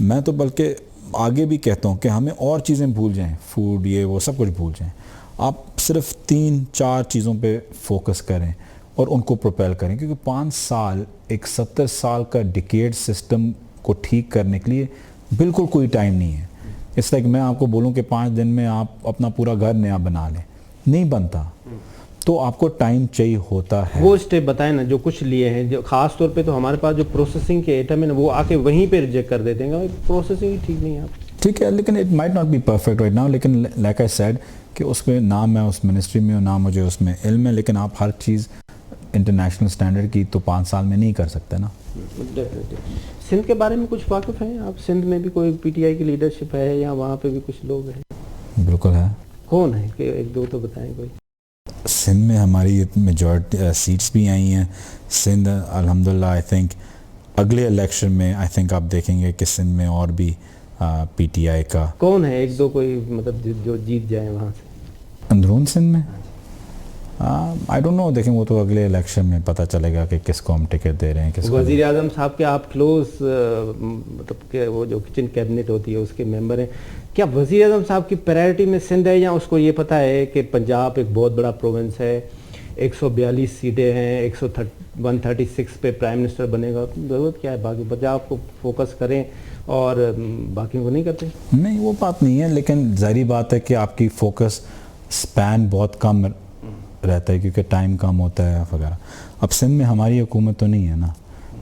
میں تو بلکہ آگے بھی کہتا ہوں کہ ہمیں اور چیزیں بھول جائیں، فوڈ یہ وہ سب کچھ بھول جائیں، آپ صرف 3-4 چیزوں پہ فوکس کریں اور ان کو پروپیل کریں، کیونکہ 5 سال ایک 70 سال کا ڈیکیڈ سسٹم کو ٹھیک کرنے کے لیے بالکل کوئی ٹائم نہیں ہے. اس طرح کہ میں آپ کو بولوں کہ 5 دن میں آپ اپنا پورا گھر نیا بنا لیں، نہیں بنتا، تو آپ کو ٹائم چاہیے ہوتا ہے. وہ اسٹیپ بتائیں نا جو کچھ لیے ہیں، جو خاص طور پہ تو ہمارے پاس جو پروسیسنگ کے ایٹم ہے نا وہ آ کے وہیں پہ ریجیکٹ کر دیتے ہیں، پروسیسنگ ہی ٹھیک نہیں ہے. ٹھیک ہے، لیکن it might not be perfect right now, لیکن لائک آئی سیڈ کہ اس میں نہ میں اس منسٹری میں ہوں نہ مجھے اس میں علم ہے، لیکن آپ ہر چیز انٹرنیشنل سٹینڈرڈ کی تو 5 سال میں نہیں کر سکتے نا. سندھ کے بارے میں کچھ واقف ہیں آپ؟ سندھ میں بھی کوئی پی ٹی آئی کی لیڈرشپ ہے یا وہاں پہ بھی کچھ لوگ ہیں؟ بالکل ہے. کون ہے کہ ایک دو تو بتائیں کوئی. سندھ میں ہماری میجورٹی سیٹس بھی آئی ہیں. سندھ الحمدللہ آئی تھنک اگلے الیکشن میں آئی تھنک آپ دیکھیں گے کہ سندھ میں اور بھی پی ٹی آئی کا. کون ہے ایک دو کوئی مطلب جو جیت جائیں وہاں سے اندرون سندھ میں؟ آئی ڈونٹ نو، دیکھیں وہ تو اگلے الیکشن میں پتہ چلے گا کہ کس کو ہم ٹکٹ دے رہے ہیں. کس وزیر اعظم صاحب کے آپ کلوز مطلب کہ وہ جو کچن کیبنٹ ہوتی ہے اس کے ممبر ہیں، کیا وزیر اعظم صاحب کی پرائرٹی میں سندھ ہے، یا اس کو یہ پتہ ہے کہ پنجاب ایک بہت بڑا پروونس ہے، 142 سیٹیں ہیں، 136 پہ پرائم منسٹر بنے گا، ضرورت کیا ہے باقی پنجاب کو فوکس کریں اور باقی کو نہیں کرتے؟ نہیں وہ بات نہیں ہے، لیکن ظاہری بات ہے کہ آپ کی فوکس سپین بہت کم رہتا ہے کیونکہ ٹائم کم ہوتا ہے وغیرہ. اب سندھ میں ہماری حکومت تو نہیں ہے نا،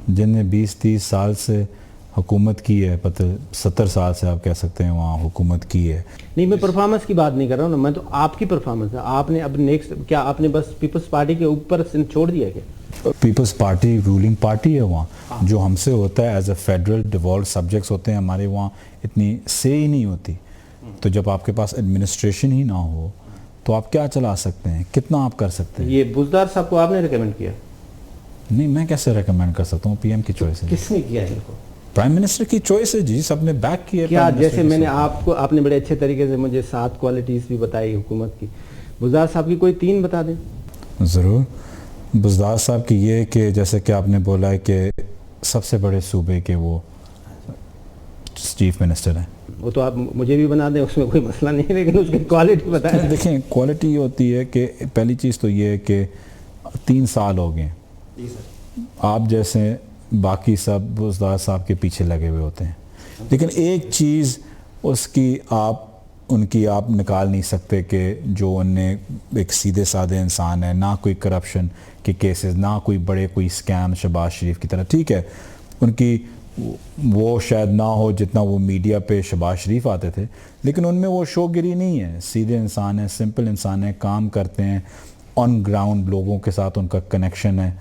جن نے 20-30 سال سے حکومت کی ہے، پتہ 70 سال سے آپ کہہ سکتے ہیں وہاں حکومت کی ہے. نہیں میں پرفارمنس کی بات نہیں کر رہا ہوں نا، میں تو آپ کی پرفارمنس ہے. آپ نے اب نیکسٹ کیا آپ نے بس پیپلز پارٹی کے اوپر سندھ چھوڑ دیا کیا؟ پیپلز پارٹی رولنگ پارٹی ہے وہاں، جو ہم سے ہوتا ہے as a federal devolved subjects ہوتے ہیں ہمارے وہاں اتنی سے ہی نہیں ہوتی. تو جب آپ کے پاس ایڈمنسٹریشن ہی نہ ہو تو آپ کیا چلا سکتے ہیں، کتنا آپ کر سکتے ہیں؟ یہ بزدار صاحب کو آپ نے ریکمینڈ کیا؟ نہیں میں کیسے ریکمینڈ کر سکتا ہوں، پی ایم کی چوائس ہے. کس نے کیا ہے ان کو؟ پرائم منسٹر کی چوائس ہے جی، سب نے بیک کیا. کیا جیسے میں نے آپ نے بڑے اچھے طریقے سے مجھے 7 کوالٹیز بھی بتائی حکومت کی، بزدار صاحب کی کوئی 3 بتا دیں. ضرور. بزدار صاحب کی یہ کہ جیسے کہ آپ نے بولا ہے کہ سب سے بڑے صوبے کے وہ چیف منسٹر ہیں. وہ تو آپ مجھے بھی بنا دیں، اس میں کوئی مسئلہ نہیں ہے، لیکن اس کی کوالٹی بتائیں. دیکھیں کوالٹی یہ ہوتی ہے کہ پہلی چیز تو یہ ہے کہ 3 سال ہو گئے آپ جیسے باقی سب بزدار صاحب کے پیچھے لگے ہوئے ہوتے ہیں، لیکن ایک چیز اس کی ان کی آپ نکال نہیں سکتے کہ جو ان نے ایک سیدھے سادھے انسان ہے، نہ کوئی کرپشن کے کیسز، نہ کوئی بڑے کوئی اسکیم شہباز شریف کی طرح. ٹھیک ہے ان کی وہ شاید نہ ہو جتنا وہ میڈیا پہ شہباز شریف آتے تھے، لیکن ان میں وہ شو گری نہیں ہے. سیدھے انسان ہیں، سمپل انسان ہیں، کام کرتے ہیں، آن گراؤنڈ لوگوں کے ساتھ ان کا کنیکشن ہے.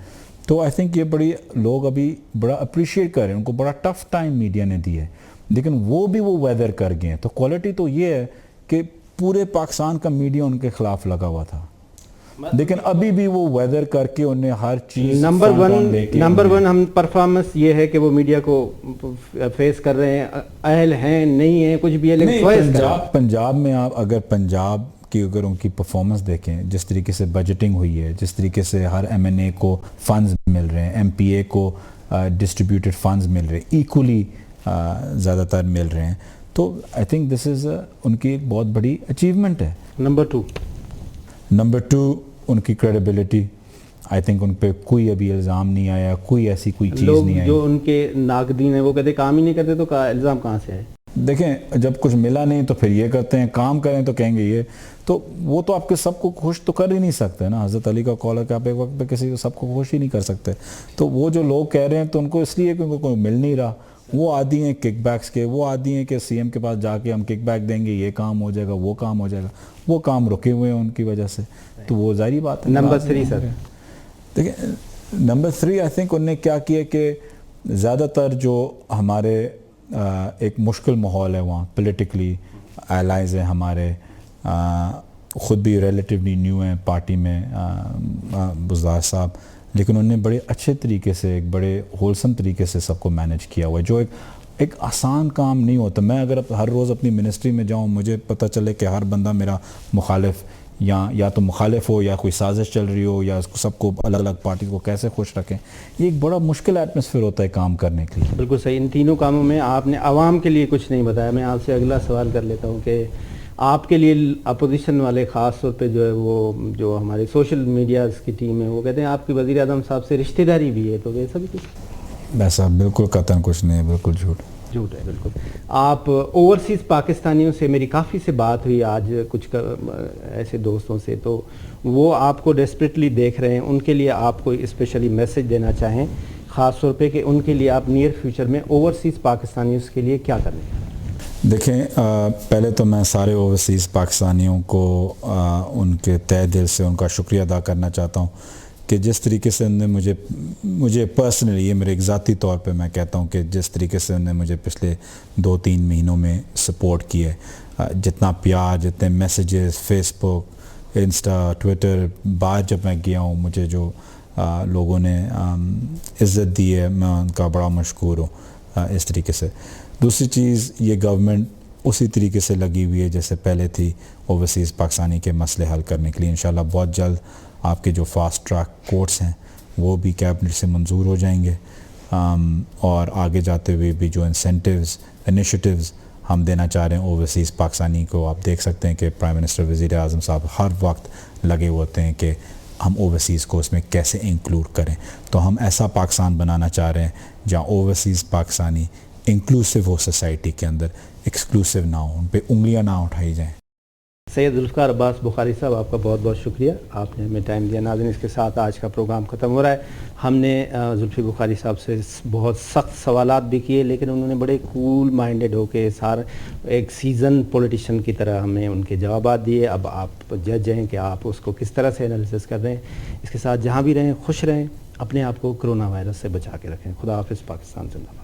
تو آئی تھنک یہ بڑی لوگ ابھی بڑا اپریشیٹ کر رہے ہیں. ان کو بڑا ٹف ٹائم میڈیا نے دی ہے، لیکن وہ بھی وہ ویدر کر گئے ہیں. تو کوالٹی تو یہ ہے کہ پورے پاکستان کا میڈیا ان کے خلاف لگا ہوا تھا، لیکن ابھی بھی وہ ویدر کر کے انہیں ہر چیز نمبر ون ہم پرفارمنس یہ ہے کہ وہ میڈیا کو فیس کر رہے ہیں، اہل ہیں نہیں ہیں کچھ بھی ہے، لیکن پنجاب میں آپ اگر پنجاب کی اگر ان کی پرفارمنس دیکھیں، جس طریقے سے بجٹنگ ہوئی ہے، جس طریقے سے ہر ایم این اے کو فنڈز مل رہے ہیں، ایم پی اے کو ڈسٹریبیوٹڈ فنڈز مل رہے ہیں، ایکولی زیادہ تر مل رہے ہیں، تو آئی تھنک دس از ان کی ایک بہت بڑی اچیومنٹ ہے. نمبر 2 ان کی کریڈیبلٹی. آئی تھنک ان پہ کوئی ابھی الزام نہیں آیا، کوئی ایسی کوئی چیز نہیں آئی. جو ان کے ناقدین ہیں وہ کہتے کام ہی نہیں کرتے تو الزام کہاں سے ہے؟ دیکھیں جب کچھ ملا نہیں تو پھر یہ کرتے ہیں، کام کریں تو کہیں گے یہ. تو وہ تو آپ کے سب کو خوش تو کر ہی نہیں سکتے نا. حضرت علی کا قول ہے کہ آپ ایک وقت پہ کسی کو سب کو خوش ہی نہیں کر سکتے. تو وہ جو لوگ کہہ رہے ہیں تو ان کو اس لیے کہ ان کو کوئی مل نہیں رہا. وہ عادی ہیں کک بیکس کے، وہ عادی ہیں کہ سی ایم کے پاس جا کے ہم کک بیک دیں گے، یہ کام ہو جائے گا، وہ کام ہو جائے گا. وہ کام رکے ہوئے ہیں ان کی وجہ سے. تو وہ ظاہری بات ہے. نمبر 3 سر دیکھیں نمبر 3 آئی تھنک انہوں نے کیا کیا کہ زیادہ تر جو ہمارے ایک مشکل ماحول ہے وہاں پولیٹیکلی الائز ہیں ہمارے، خود بھی ریلیٹیولی نیو ہیں پارٹی میں بزدار صاحب، لیکن انہوں نے بڑے اچھے طریقے سے ایک بڑے ہولسم طریقے سے سب کو مینیج کیا ہوا ہے، جو ایک آسان کام نہیں ہوتا. میں اگر ہر روز اپنی منسٹری میں جاؤں مجھے پتہ چلے کہ ہر بندہ میرا مخالف یا تو مخالف ہو یا کوئی سازش چل رہی ہو یا سب کو الگ الگ پارٹی کو کیسے خوش رکھیں، یہ ایک بڑا مشکل ایٹماسفیئر ہوتا ہے کام کرنے کے لیے. بالکل صحیح. ان تینوں کاموں میں آپ نے عوام کے لیے کچھ نہیں بتایا. میں آپ سے اگلا سوال کر لیتا ہوں کہ آپ کے لیے اپوزیشن والے خاص طور پہ جو ہے وہ جو ہمارے سوشل میڈیاز کی ٹیم ہے وہ کہتے ہیں آپ کی وزیر اعظم صاحب سے رشتہ داری بھی ہے، تو ویسا بھی کچھ؟ ویسا بالکل قطعاً کچھ نہیں ہے، بالکل جھوٹ ہے. بالکل. آپ اوورسیز پاکستانیوں سے میری کافی سے بات ہوئی آج کچھ ایسے دوستوں سے، تو وہ آپ کو ڈیسپریٹلی دیکھ رہے ہیں، ان کے لیے آپ کو اسپیشلی میسج دینا چاہیں خاص طور پہ کہ ان کے لیے آپ نیئر فیوچر میں اوورسیز پاکستانیوں کے لیے کیا کریں؟ دیکھیں پہلے تو میں سارے اوورسیز پاکستانیوں کو ان کے تہہ دل سے ان کا شکریہ ادا کرنا چاہتا ہوں کہ جس طریقے سے انہوں نے مجھے پرسنلی، یہ میرے ایک ذاتی طور پہ میں کہتا ہوں کہ جس طریقے سے انہوں نے مجھے پچھلے 2-3 مہینوں میں سپورٹ کی ہے، جتنا پیار، جتنے میسیجز، فیس بک، انسٹا، ٹویٹر، باہر جب میں گیا ہوں مجھے جو لوگوں نے عزت دی ہے، میں ان کا بڑا مشکور ہوں اس طریقے سے. دوسری چیز، یہ گورنمنٹ اسی طریقے سے لگی ہوئی ہے جیسے پہلے تھی اوورسیز پاکستانی کے مسئلے حل کرنے کے لیے. انشاءاللہ بہت جلد آپ کے جو فاسٹ ٹریک کورٹس ہیں وہ بھی کیبنٹ سے منظور ہو جائیں گے، اور آگے جاتے ہوئے بھی جو انسینٹیوز، انیشیٹیوز ہم دینا چاہ رہے ہیں اوورسیز پاکستانی کو، آپ دیکھ سکتے ہیں کہ پرائم منسٹر وزیر اعظم صاحب ہر وقت لگے ہوتے ہیں کہ ہم اوورسیز کو اس میں کیسے انکلوڈ کریں. تو ہم ایسا پاکستان بنانا چاہ رہے ہیں جہاں اوورسیز پاکستانی انکلوسیو ہو سوسائٹی کے اندر، ایکسکلوسیو نہ ہو، ان پہ انگلیاں نہ اٹھائی جائیں. سید ذوالفقار عباس بخاری صاحب، آپ کا بہت بہت شکریہ، آپ نے ہمیں ٹائم دیا. ناظرین، اس کے ساتھ آج کا پروگرام ختم ہو رہا ہے. ہم نے زلفی بخاری صاحب سے بہت سخت سوالات بھی کیے، لیکن انہوں نے بڑے کول مائنڈڈ ہو کے ایک سیزن پولیٹیشین کی طرح ہمیں ان کے جوابات دیے. اب آپ جج ہیں کہ آپ اس کو کس طرح سے انالیسس کر رہے ہیں. اس کے ساتھ جہاں بھی رہیں خوش رہیں، اپنے آپ کو کرونا وائرس سے بچا کے رکھیں. خدا حافظ. پاکستان زندہ باد.